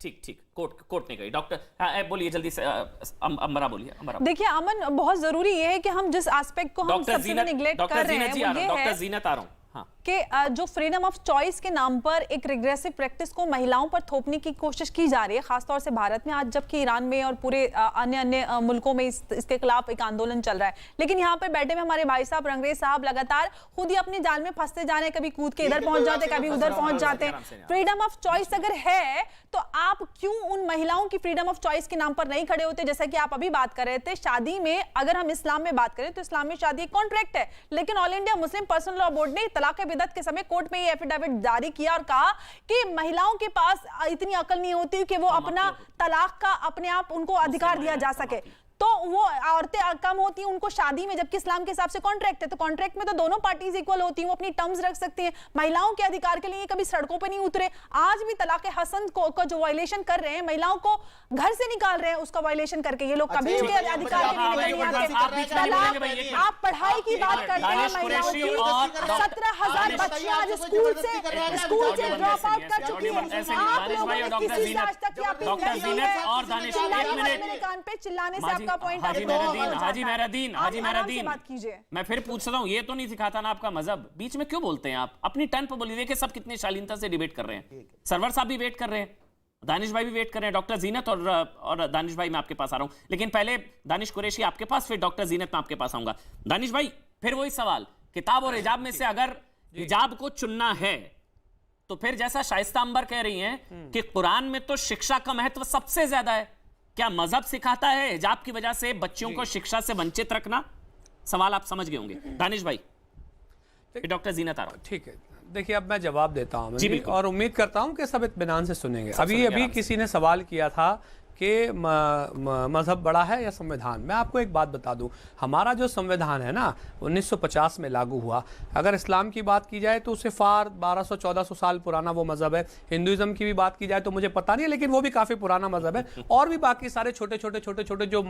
ठीक, कोर्ट ने कही। डॉक्टर बोलिए जल्दी से, अमरा बोलिए। देखिए अमन, बहुत जरूरी ये है कि हम जिस एस्पेक्ट को हम सबसे निगलेक्ट कर रहे हैं वो ये है, डॉक्टर जीनत आ रहा हूं कि जो फ्रीडम ऑफ चॉइस के नाम पर एक रिग्रेसिव प्रैक्टिस को महिलाओं पर थोपने की कोशिश की जा रही है, खासतौर से भारत में आज, जबकि ईरान में और पूरे अन्य मुल्कों में इसके खिलाफ एक आंदोलन चल रहा है। लेकिन यहाँ पर बैठे में हमारे भाई साहब रंगरेज साहब लगातार खुद ही अपने जाल में फंसते जा रहे हैं, कभी कूद के इधर पहुंच जाते, कभी उधर पहुंच जाते हैं। फ्रीडम ऑफ चॉइस अगर है तो आप क्यों उन महिलाओं की फ्रीडम ऑफ चॉइस के नाम पर नहीं खड़े होते? जैसा कि आप अभी बात कर रहे थे, शादी में अगर हम इस्लाम में बात करें तो इस्लाम में शादी एक कॉन्ट्रैक्ट है, लेकिन all India Muslim personal law board ने तलाक बिदअत के समय कोर्ट में ये एफिडेविट जारी किया और कहा कि महिलाओं के पास इतनी अकल नहीं होती कि वो अपना तलाक का अपने आप उनको अधिकार दिया जा सके। तो वो औरतें कम होती हैं उनको शादी में, जबकि इस्लाम के हिसाब से कॉन्ट्रैक्ट है, तो कॉन्ट्रैक्ट में तो दोनों पार्टीज इक्वल होती हैं, वो अपनी टर्म्स रख सकती हैं। महिलाओं के अधिकार के लिए कभी सड़कों पे नहीं उतरे। आज भी तलाक हसन को जो वायलेशन कर रहे हैं, महिलाओं को घर से निकाल रहे हैं उसका वायलेशन करके, ये लोग कभी उनके अधिकार के लिए निकल आते। आप पढ़ाई की बात करते हैं महिलाओं की, 17,000 बच्चियां आज स्कूल से ड्रॉप आउट कर चुकी हैं। आप लोगों ने किसी से आज तक ये अपील नहीं है और दानिश, एक मिनट मेरे कान पे चिल्लाने से आपका पॉइंट हाजी मेहरादीन, मैं फिर पूछ रहा हूँ, ये तो नहीं सिखाता ना आपका मजहब, बीच में क्यों बोलते हैं आप? अपनी टर्न पर बोलिए कि सब कितने शालीनता से डिबेट कर रहे हैं। सरवर साहब भी वेट कर रहे हैं, दानिश भाई भी वेट कर रहे हैं, डॉक्टर जीनत और दानिश भाई मैं आपके पास आ रहा हूं, लेकिन पहले दानिश कुरैशी आपके पास, फिर डॉक्टर जीनत मैं आपके पास आऊंगा। दानिश भाई, फिर वही सवाल, किताब और हिजाब में से अगर हिजाब को चुनना है तो फिर जैसा शाइस्ता अंबर कह रही हैं कि कुरान में तो शिक्षा का महत्व सबसे ज्यादा है, क्या मजहब सिखाता है हिजाब की वजह से बच्चियों को शिक्षा से वंचित रखना? सवाल आप समझ गए होंगे। दानिश भाई, डॉक्टर जीनत आ रहा हूं। ठीक है, देखिए अब मैं जवाब देता हूं और उम्मीद करता हूं कि सब इत्मीनान से सुनेंगे। अभी किसी ने सवाल किया था कि मजहब बड़ा है या संविधान। मैं आपको एक बात बता दूं, हमारा जो संविधान है ना 1950 में लागू हुआ। अगर इस्लाम की बात की जाए तो उससे फार 1200-1400 साल पुराना वो मजहब है। हिंदुइज्म की भी बात की जाए तो मुझे पता नहीं है, लेकिन वो भी काफ़ी पुराना मजहब है। और भी बाकी सारे छोटे छोटे जो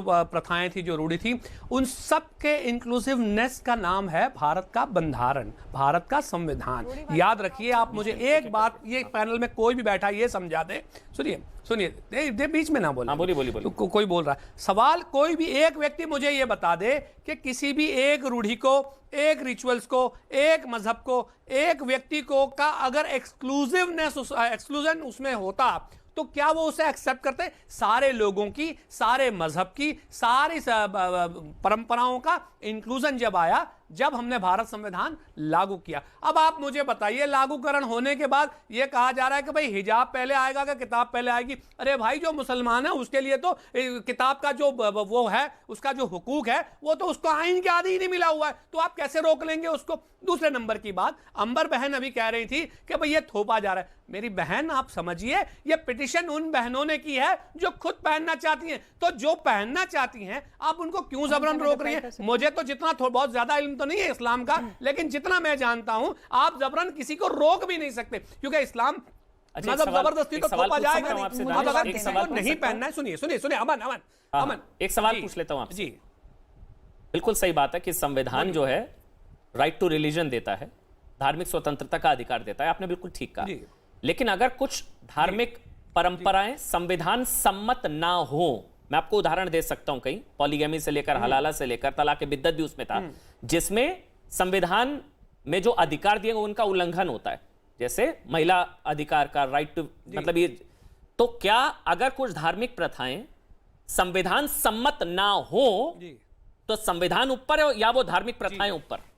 प्रथाएं थी, जो रूढ़ी थी, उन सब के इंक्लूसिवनेस का नाम है भारत का बंधारण, भारत का संविधान। याद रखिए आप, मुझे एक बात, ये पैनल में कोई भी बैठा ये समझा दे, सुनिए बीच में ना बोले। बोलिए। तो कोई बोल रहा है सवाल, कोई भी एक व्यक्ति मुझे ये बता दे कि किसी भी एक रूढ़ी को, एक रिचुअल्स को, एक मजहब को, एक व्यक्ति को का अगर एक्सक्लूजन उसमें होता तो क्या वो उसे एक्सेप्ट करते? सारे लोगों की, सारे मजहब की, सारी परंपराओं का इंक्लूजन जब आया, जब हमने भारत संविधान लागू किया। अब आप मुझे बताइए, लागूकरण होने के बाद ये कहा जा रहा है कि भाई हिजाब पहले आएगा कि किताब पहले आएगी? अरे भाई, जो मुसलमान है उसके लिए तो किताब का जो वो है, उसका जो हुकूक है, वो तो उसको आइन के आदि ही नहीं मिला हुआ है, तो आप कैसे रोक लेंगे उसको? दूसरे नंबर की बात, अंबर बहन अभी कह रही थी कि भाई ये थोपा जा रहा है। मेरी बहन, आप समझिए, ये पिटिशन उन बहनों ने की है जो खुद पहनना चाहती हैं। तो जो पहनना चाहती हैं, आप उनको क्यों जबरन रोक रही हैं? मुझे तो जितना बहुत ज्यादा इल्म तो नहीं है इस्लाम का, लेकिन जितना मैं जानता हूं, आप जबरन किसी को रोक भी नहीं सकते, क्योंकि इस्लाम जबरदस्ती तो थोपा जाएगा नहीं। अब अगर किसी को नहीं पहनना है, सुनिए अमन, एक सवाल पूछ लेता हूं आपसे। जी, बिल्कुल सही बात है कि संविधान जो है राइट टू रिलीजन देता है, धार्मिक स्वतंत्रता का अधिकार देता है, आपने बिल्कुल ठीक कहा। लेकिन अगर कुछ धार्मिक परंपराएं संविधान सम्मत ना हो, मैं आपको उदाहरण दे सकता हूं, कहीं पॉलीगैमी से लेकर हलाला से लेकर तलाक बिद्दत भी उसमें था, जिसमें संविधान में जो अधिकार दिए उनका उल्लंघन होता है, जैसे महिला अधिकार का राइट टू, मतलब ये, तो क्या अगर कुछ धार्मिक प्रथाएं संविधान सम्मत ना हो तो संविधान ऊपर है या वो धार्मिक प्रथाएं ऊपर?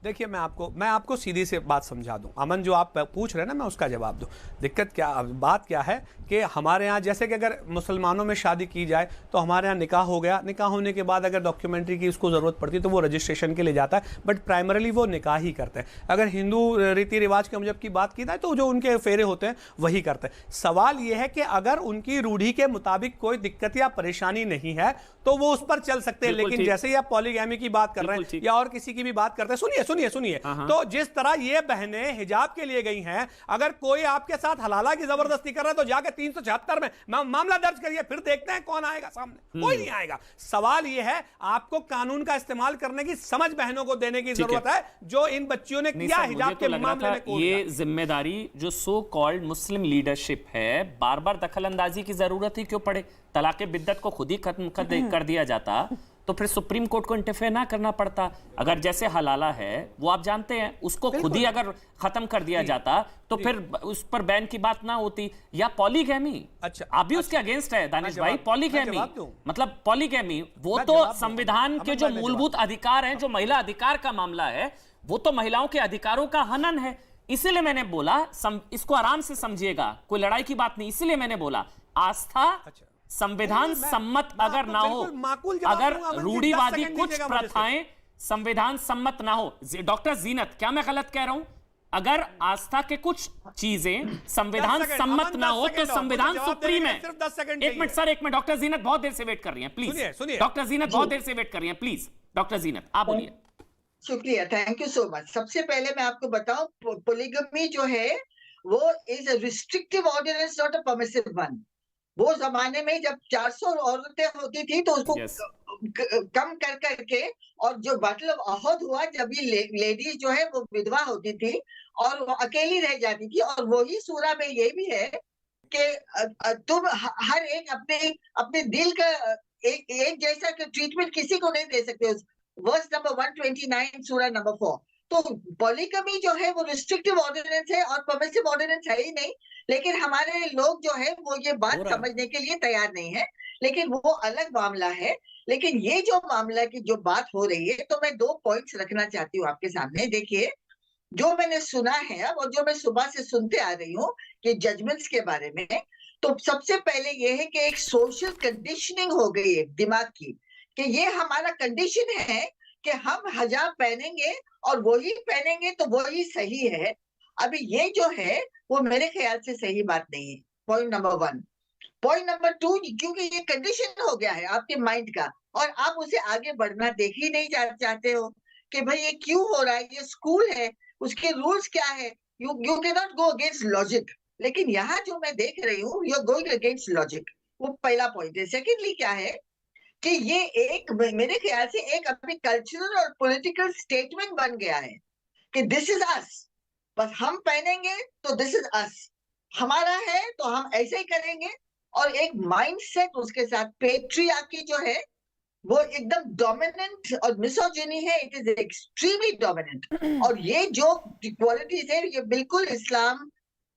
देखिए, मैं आपको सीधी से बात समझा दूं। अमन, जो आप पूछ रहे हैं ना, मैं उसका जवाब दूं। दिक्कत क्या, बात क्या है कि हमारे यहाँ जैसे कि अगर मुसलमानों में शादी की जाए तो हमारे यहाँ निकाह हो गया, निकाह होने के बाद अगर डॉक्यूमेंट्री की उसको ज़रूरत पड़ती है तो वो रजिस्ट्रेशन के लिए जाता है, बट प्राइमरीली वो निकाह ही करते हैं। अगर हिंदू रीति रिवाज के मुजब की बात की जाए तो जो उनके फेरे होते हैं वही करते हैं। सवाल ये है कि अगर उनकी रूढ़ी के मुताबिक कोई दिक्कत या परेशानी नहीं है तो वो उस पर चल सकते हैं। लेकिन जैसे ही आप पॉलीगैमी की बात कर रहे हैं या और किसी की भी बात करते हैं, सुनिए, तो जिस तरह ये बहनें हिजाब के लिए गई हैं, अगर कोई आपके साथ हलाला की जबरदस्ती कर रहा है तो जाके 376 में मामला दर्ज करिए, फिर देखते हैं कौन आएगा सामने। कोई नहीं आएगा। सवाल ये है, आपको कानून का इस्तेमाल करने की समझ बहनों को देने की जरूरत है, जो इन बच्चियों ने किया हिजाब के मामले में। ये जिम्मेदारी जो सो कॉल्ड मुस्लिम लीडरशिप है, बार बार दखल अंदाजी की जरूरत ही क्यों पड़े? तलाक बिद्दत को खुद ही खत्म कर दिया जाता तो फिर सुप्रीम कोर्ट को इंटरफेयर ना करना पड़ता। अगर जैसे हलाला है, वो आप जानते हैं, उसको खुद ही अगर खत्म कर दिया जाता तो फिर उस पर बैन की बात ना होती। या पॉलीगैमी, अच्छा आप भी उसके अगेंस्ट है दानिश भाई, पॉलीगैमी मतलब पॉलीगैमी वो तो संविधान के जो मूलभूत अधिकार हैं, जो महिला अधिकार का मामला है, वो तो महिलाओं के अधिकारों का हनन है। इसीलिए मैंने बोला इसको आराम से समझिएगा, कोई लड़ाई की बात नहीं। इसीलिए मैंने बोला आस्था संविधान सम्मत अगर ना हो, अगर रूढ़िवादी कुछ प्रथाएं संविधान सम्मत ना हो। डॉक्टर जीनत, क्या मैं गलत कह रहा हूं अगर आस्था के कुछ चीजें संविधान सम्मत ना हो तो संविधान सुप्रीम है। सिर्फ 10 सेकंड एक मिनट सर, एक मिनट। डॉक्टर जीनत बहुत देर से वेट कर रही हैं, प्लीज। सुनिए। डॉक्टर जीनत बहुत देर से वेट कर रही हैं, प्लीज। डॉक्टर जीनत आप बोलिए। शुक्रिया, थैंक यू सो मच। सबसे पहले मैं आपको बताऊं, पोलीगमी जो है वो is a restrictive ordinance, not a permissive one. वो जमाने में जब 400 औरतें होती थी तो उसको कम कर करके, और जो बैटल ऑफ अहद हुआ जब ये लेडीज जो है वो विधवा होती थी और वो अकेली रह जाती थी, और वही सूरा में ये भी है कि तुम हर एक अपने अपने दिल का एक जैसा ट्रीटमेंट किसी को नहीं दे सकते। वर्स नंबर 129 सूरा नंबर 4। तो पॉलीगमी जो है वो रिस्ट्रिक्टिव ऑर्डिनेंस है और परमिसिव ऑर्डिनेंस है ही नहीं, लेकिन हमारे लोग जो है वो ये बात समझने के लिए तैयार नहीं है, लेकिन वो अलग मामला है। लेकिन ये जो मामला की जो बात हो रही है, तो मैं 2 पॉइंट्स रखना चाहती हूँ आपके सामने। देखिए, जो मैंने सुना है और जो मैं सुबह से सुनते आ रही हूँ कि जजमेंट्स के बारे में, तो सबसे पहले ये है कि एक सोशल कंडीशनिंग हो गई है दिमाग की, कि ये हमारा कंडीशन है कि हम हिजाब पहनेंगे और वही पहनेंगे तो वही सही है। अभी ये जो है वो मेरे ख्याल से सही बात नहीं है। Point number 1। पॉइंट नंबर 2, क्योंकि ये कंडीशन हो गया है आपके माइंड का और आप उसे आगे बढ़ना देख ही नहीं चाहते हो कि भाई ये क्यों हो रहा है, ये स्कूल है, उसके रूल्स क्या है। You can not go against logic. लेकिन यहाँ जो मैं देख रही हूँ, you are going against logic. वो पहला पॉइंट है। सेकेंडली क्या है कि ये एक मेरे ख्याल से एक अपनी कल्चरल और पॉलिटिकल स्टेटमेंट बन गया है कि दिस इज अस, बस हम पहनेंगे तो दिस इज अस, हमारा है तो हम ऐसे ही करेंगे। और एक माइंडसेट उसके साथ पेट्रियार्की जो है वो एकदम डोमिनेंट और मिसोजिनी है, इट इज एक्सट्रीमली डोमिनेंट। और ये जो क्वालिटीज है ये बिल्कुल इस्लाम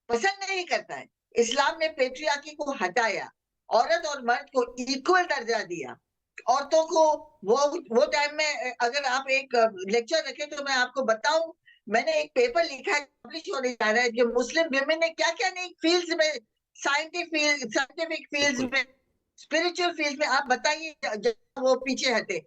पसंद नहीं करता है। इस्लाम ने पेट्रियार्की को हटाया, औरत और मर्द को इक्वल दर्जा दिया। औरतों को वो टाइम में, अगर आप एक लेक्चर रखें तो मैं आपको बताऊं, मैंने एक पेपर लिखा है, पब्लिश होने जा रहा है, कि मुस्लिम विमेन ने क्या क्या नहीं फील्ड्स में, साइंटिफिक फील्ड्स में, स्पिरिचुअल फील्ड में, आप बताइए वो पीछे हटे,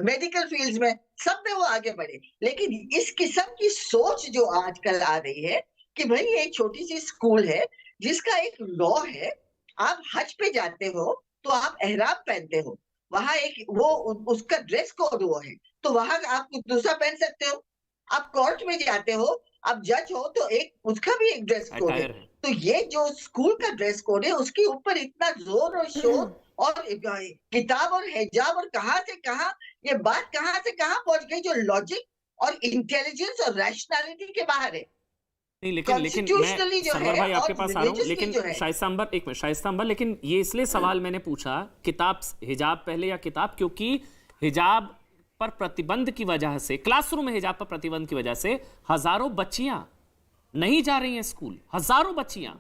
मेडिकल फील्ड्स में, सब में वो आगे बढ़े। लेकिन इस किस्म की सोच जो आजकल आ रही है कि भाई ये छोटी सी स्कूल है जिसका एक लॉ है, आप हज पे जाते हो तो आप एहराम पहनते हो, वहां एक वो उसका ड्रेस कोड वो है, तो वहां आप दूसरा पहन सकते हो। आप कोर्ट में जाते हो, आप जज हो तो एक उसका भी एक ड्रेस कोड है। तो ये जो स्कूल का ड्रेस कोड है उसके ऊपर इतना जोर और शोर और किताब और हिजाब और कहां से कहां ये बात कहां से कहां पहुंच गई, जो लॉजिक और इंटेलिजेंस और रैशनैलिटी के बाहर है। नहीं, लेकिन मैं सरवर भाई आपके पास आ रहा हूँ, लेकिन शाइस्ता अंबर, एक मिनट शाइस्ता अंबर, लेकिन ये इसलिए सवाल मैंने पूछा किताब, हिजाब पहले या किताब, क्योंकि हिजाब पर प्रतिबंध की वजह से, क्लासरूम में हिजाब पर प्रतिबंध की वजह से हजारों बच्चियां नहीं जा रही हैं स्कूल, हजारों बच्चियां।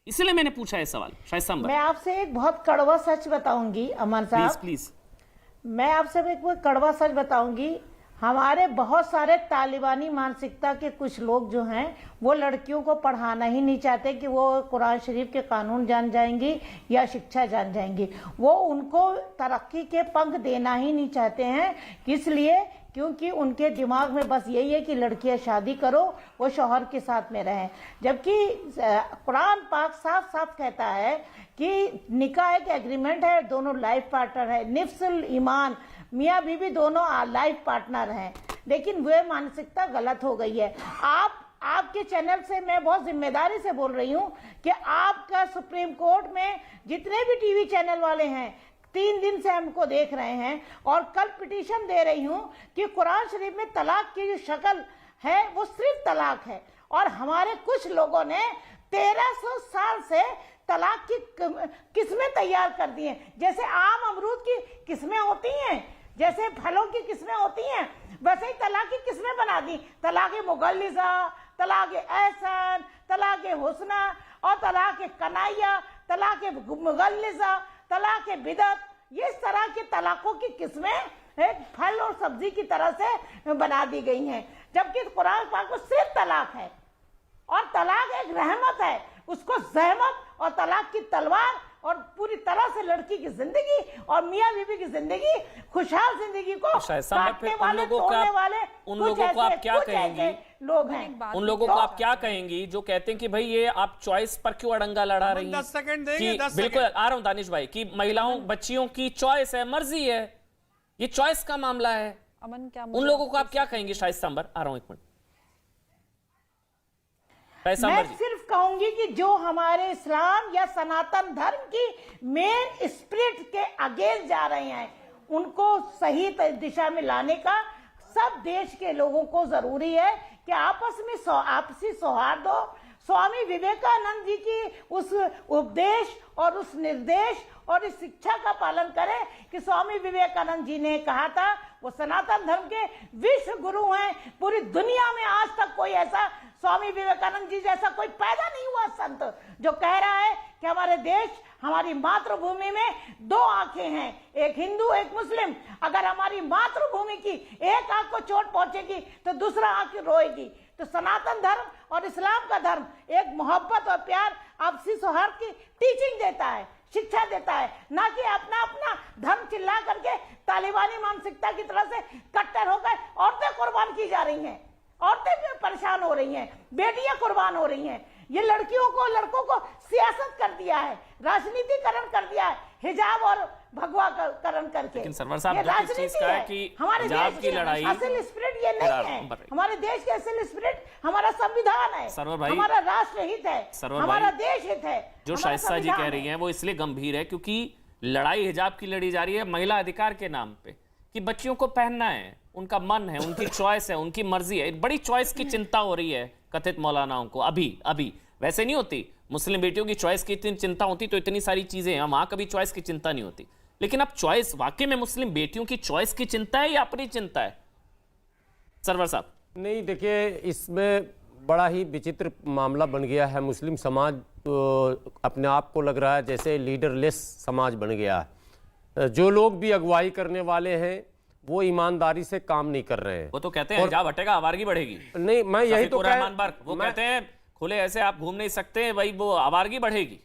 इसलिए मैंने पूछा है सवाल। शाइस्ता अंबर, मैं आपसे एक बहुत कड़वा सच बताऊंगी अमन साहब, प्लीज। मैं आपसे एक कड़वा सच बताऊंगी। हमारे बहुत सारे तालिबानी मानसिकता के कुछ लोग जो हैं वो लड़कियों को पढ़ाना ही नहीं चाहते कि वो कुरान शरीफ के कानून जान जाएंगी या शिक्षा जान जाएंगी। वो उनको तरक्की के पंख देना ही नहीं चाहते हैं, इसलिए क्योंकि उनके दिमाग में बस यही है कि लड़कियां शादी करो, वो शौहर के साथ में रहें। जबकि कुरान पाक साफ साफ कहता है कि निकाह एक एग्रीमेंट है, दोनों लाइफ पार्टनर है, निफ्सुल ईमान, मियाँ बीवी दोनों लाइफ पार्टनर हैं। लेकिन वह मानसिकता गलत हो गई है। आपके चैनल से मैं बहुत जिम्मेदारी से बोल रही हूँ कि आपका सुप्रीम कोर्ट में जितने भी टीवी चैनल वाले हैं 3 दिन से हमको देख रहे हैं, और कल पिटीशन दे रही हूँ कि कुरान शरीफ में तलाक की जो शक्ल है वो सिर्फ तलाक है। और हमारे कुछ लोगों ने 1300 साल से तलाक की किस्में तैयार कर दी हैं। जैसे आम अमरूद की किस्में होती हैं, जैसे फलों की किस्में होती हैं, वैसे ही तलाक की किस्में बना दी। तलाक मुगल्लिज़ा, तलाक एहसान, तलाक हुस्ना और तलाक कनाइया, तलाक मुगल्लिज़ा, तलाक बिदत, ये इस तरह के तलाकों की किस्में एक फल और सब्जी की तरह से बना दी गई हैं। जबकि कुरान पाक में सिर्फ तलाक है, और तलाक एक रहमत है, उसको ज़हमत और तलाक की तलवार और पूरी तरह से लड़की की जिंदगी और मियां बीवी की जिंदगी, खुशहाल जिंदगी को काटने वाले, तोड़ने वाले उन लोगों को आप क्या कहेंगी? लोग हैं उन लोगों को आप क्या कहेंगी जो कहते हैं कि भाई ये आप चॉइस पर क्यों अड़ंगा लड़ा रही हैं? 10 सेकंड देंगे, कि 10 बिल्कुल आ रहा हूं दानिश भाई, कि महिलाओं बच्चियों की चॉइस है, मर्जी है, ये चॉइस का मामला है। अमन क्या उन लोगों को आप क्या कहेंगे? शाइस्ता अंबर, आ रहा हूं एक मिनट। मैं सिर्फ कहूंगी कि जो हमारे इस्लाम या सनातन धर्म की मेन स्पिरिट के अगेंस्ट जा रहे हैं, उनको सही दिशा में लाने का सब देश के लोगों को जरूरी है कि आपस में आपसी सौहार्द हो। स्वामी विवेकानंद जी की उस उपदेश और उस निर्देश और इस शिक्षा का पालन करें कि स्वामी विवेकानंद जी ने कहा था, वो सनातन धर्म के विश्व गुरु हैं। पूरी दुनिया में आज तक कोई ऐसा स्वामी विवेकानंद जी जैसा कोई पैदा नहीं हुआ संत जो कह रहा है कि हमारे देश, हमारी मातृभूमि में दो आंखें हैं, एक हिंदू एक मुस्लिम। अगर हमारी मातृभूमि की एक आंख को चोट पहुंचेगी तो दूसरा आंख रोएगी। तो सनातन धर्म और इस्लाम का धर्म एक मोहब्बत और प्यार, आपसी सौहार्द की टीचिंग देता है, शिक्षा देता है, ना कि अपना अपना धर्म चिल्ला करके तालिबानी मानसिकता की तरह से कट्टर होकर औरतें कुर्बान की जा रही हैं, औरतें भी परेशान हो रही हैं, बेटियां कुर्बान हो रही हैं। ये लड़कियों को, लड़कों को सियासत कर दिया है, राजनीतिकरण कर दिया है, हिजाब और भगवाकरण करके। लेकिन सरवर साहब जो चीज का है कि हमारे हिजाब देश की लड़ाई, असल स्पिरिट ये नहीं है। हमारे देश के असल स्पिरिट हमारा संविधान है, हमारा राष्ट्र हित है, हमारा देश हित है। जो शाइस्ता जी कह रही हैं वो इसलिए गंभीर है क्योंकि लड़ाई हिजाब की लड़ी जा रही है महिला अधिकार के नाम पे, कि बच्चियों को पहनना है, उनका मन है, उनकी चॉइस है, उनकी मर्जी है। बड़ी चॉइस की चिंता हो रही है कथित मौलानाओं को अभी। वैसे नहीं होती, मुस्लिम बेटियों की चॉइस की इतनी चिंता होती तो इतनी सारी चीजें हैं, वहां कभी चॉइस की चिंता नहीं होती। लेकिन अब चॉइस वाकई में मुस्लिम बेटियों की चॉइस की चिंता है या अपनी चिंता है? सरवर साहब। नहीं, देखिए इसमें बड़ा ही विचित्र मामला बन गया है। मुस्लिम समाज तो अपने आप को लग रहा है जैसे लीडरलेस समाज बन गया है। जो लोग भी अगुवाई करने वाले हैं वो ईमानदारी से काम नहीं कर रहे हैं। वो तो कहते हैं हिजाब हटेगा आवारगी बढ़ेगी। नहीं, मैं यही तो वो कहते हैं खुले ऐसे आप घूम नहीं सकते भाई, वो आवारगी बढ़ेगी।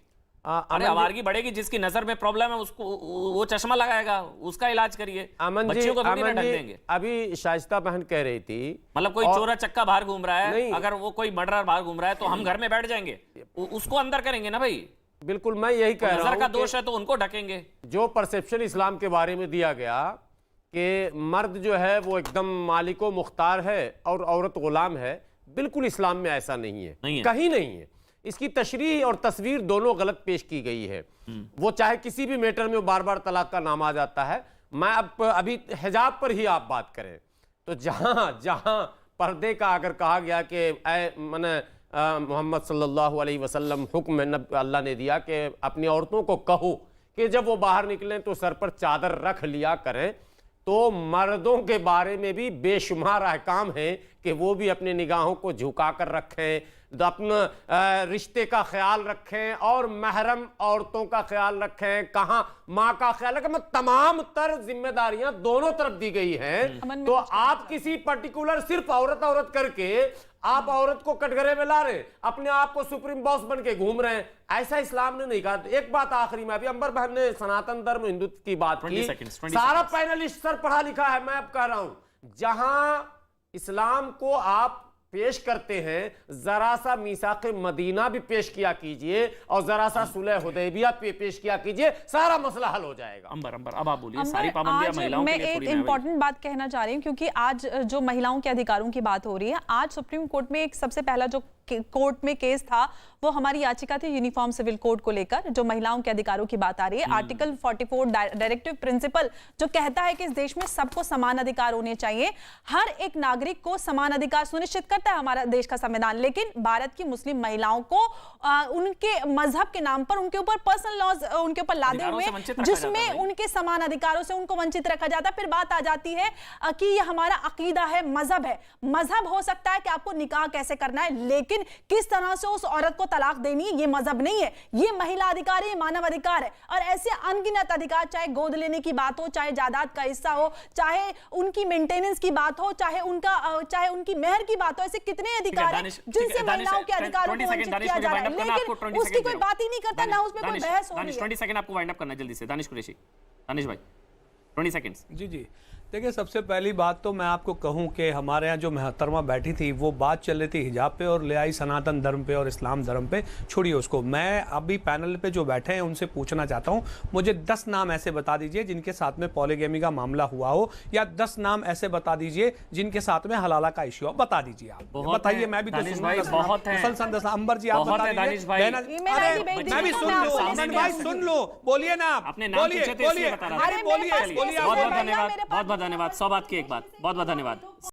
अरे आवारगी बढ़ेगी, जिसकी नजर में प्रॉब्लम है उसको वो चश्मा लगाएगा, उसका इलाज करिए। बच्चियों को थोड़ी ना ढक देंगे। अभी शाइस्ता बहन कह रही थी, मतलब कोई चोरा चक्का बाहर घूम रहा है, अगर वो कोई मर्डरर बाहर घूम रहा है तो हम घर में बैठ जाएंगे, उसको अंदर करेंगे ना भाई। बिल्कुल, मैं यही कह रहा हूं। नजर का दोष है तो उनको ढकेंगे। जो परसेप्शन इस्लाम के बारे में दिया गया कि मर्द जो है वो एकदम मालिको मुख्तार है और औरत गुलाम है, बिल्कुल इस्लाम में ऐसा नहीं है, कहीं नहीं है। इसकी तशरीह और तस्वीर दोनों गलत पेश की गई है। वो चाहे किसी भी मैटर में बार बार तलाक का नाम आ जाता है। मैं अब अभी हिजाब पर ही आप बात करें तो जहां पर्दे का अगर कहा गया कि मोहम्मद सल्लल्लाहु अलैहि वसल्लम हुक्म अल्लाह ने दिया कि अपनी औरतों को कहो कि जब वो बाहर निकलें तो सर पर चादर रख लिया करें, तो मर्दों के बारे में भी बेशुमार अहकाम है कि वो भी अपने निगाहों को झुका कर रखें, अपना रिश्ते का ख्याल रखें और महरम औरतों का ख्याल रखें, कहाँ माँ का ख्याल रखें। तमाम तर जिम्मेदारियां दोनों तरफ दी गई हैं। तो आप किसी पर्टिकुलर सिर्फ औरत करके आप औरत को कटघरे में ला रहे, अपने आप को सुप्रीम बॉस बन के घूम रहे हैं, ऐसा इस्लाम ने नहीं कहा। एक बात आखिरी में, अभी अंबर बहन ने सनातन धर्म हिंदुत्व की बात की, सारा पैनलिस्ट सर पढ़ा लिखा है। मैं अब कह रहा हूं जहां इस्लाम को आप पेश करते हैं, जरा सा मीसाक मदीना भी पेश किया कीजिए और जरा सा सुलह हुदैबिया पे पेश किया कीजिए, सारा मसला हल हो जाएगा। अंबर अब आप बोलिए। सारी पाबंदियां महिलाओं के लिए थोड़ी मैं एक इंपॉर्टेंट बात कहना चाह रही हूं क्योंकि आज जो महिलाओं के अधिकारों की बात हो रही है, आज सुप्रीम कोर्ट में एक सबसे पहला जो कोर्ट में केस था वो हमारी याचिका थी यूनिफॉर्म सिविल कोड को लेकर, जो महिलाओं के अधिकारों की बात आ रही है। आर्टिकल 44 डायरेक्टिव प्रिंसिपल जो कहता है कि इस देश में सबको समान अधिकार होने चाहिए, हर एक नागरिक को समान अधिकार सुनिश्चित करता है हमारा देश का संविधान। लेकिन भारत की मुस्लिम महिलाओं को उनके मजहब के नाम पर उनके ऊपर पर्सनल लॉज उनके ऊपर लादे हुए, जिसमें उनके समान अधिकारों से उनको वंचित रखा जाता है। फिर बात आ जाती है कि यह हमारा अकीदा है, मजहब है। मजहब हो सकता है कि आपको निकाह कैसे करना है, लेकिन लेकिन किस तरह से उस औरत को तलाक देनी है ये मजहब नहीं है, ये महिला अधिकार है, ये मानव अधिकार है। और ऐसे अनगिनत अधिकार, चाहे गोद लेने की बात हो, चाहे जायदाद का हिस्सा हो, चाहे उनकी मेंटेनेंस की बात हो, चाहे उनकी मेहर की बात हो, ऐसे कितने अधिकार हैं जिनसे महिलाओं के अधिकारों को वंचित किया जा रहा है, लेकिन उसकी कोई बात ही नहीं करता, ना उस पर कोई बहस हो रही है। 20 सेकंड आपको वाइंड अप करना है जल्दी से। दानिश कुरैशी, दानिश भाई 20 सेकंड्स। जी देखिए, सबसे पहली बात तो मैं आपको कहूं कि हमारे यहाँ जो महतरमा बैठी थी वो बात चल रही थी हिजाब पे और ले आई सनातन धर्म पे और इस्लाम धर्म पे, छोड़िए उसको। मैं अभी पैनल पे जो बैठे हैं उनसे पूछना चाहता हूं, मुझे 10 नाम ऐसे बता दीजिए जिनके साथ में पॉलीगैमी का मामला हुआ हो, या 10 नाम ऐसे बता दीजिए जिनके साथ में हलाला का इश्यू हो, बता दीजिए आप, बताइए। मैं भी तो अंबर जी आप बता दीजिए, मैं भी सुन लूं भाई, सुन लो, बोलिए ना आप, बोलिए। बहुत धन्यवाद, 100 बात की एक बात, बहुत धन्यवाद।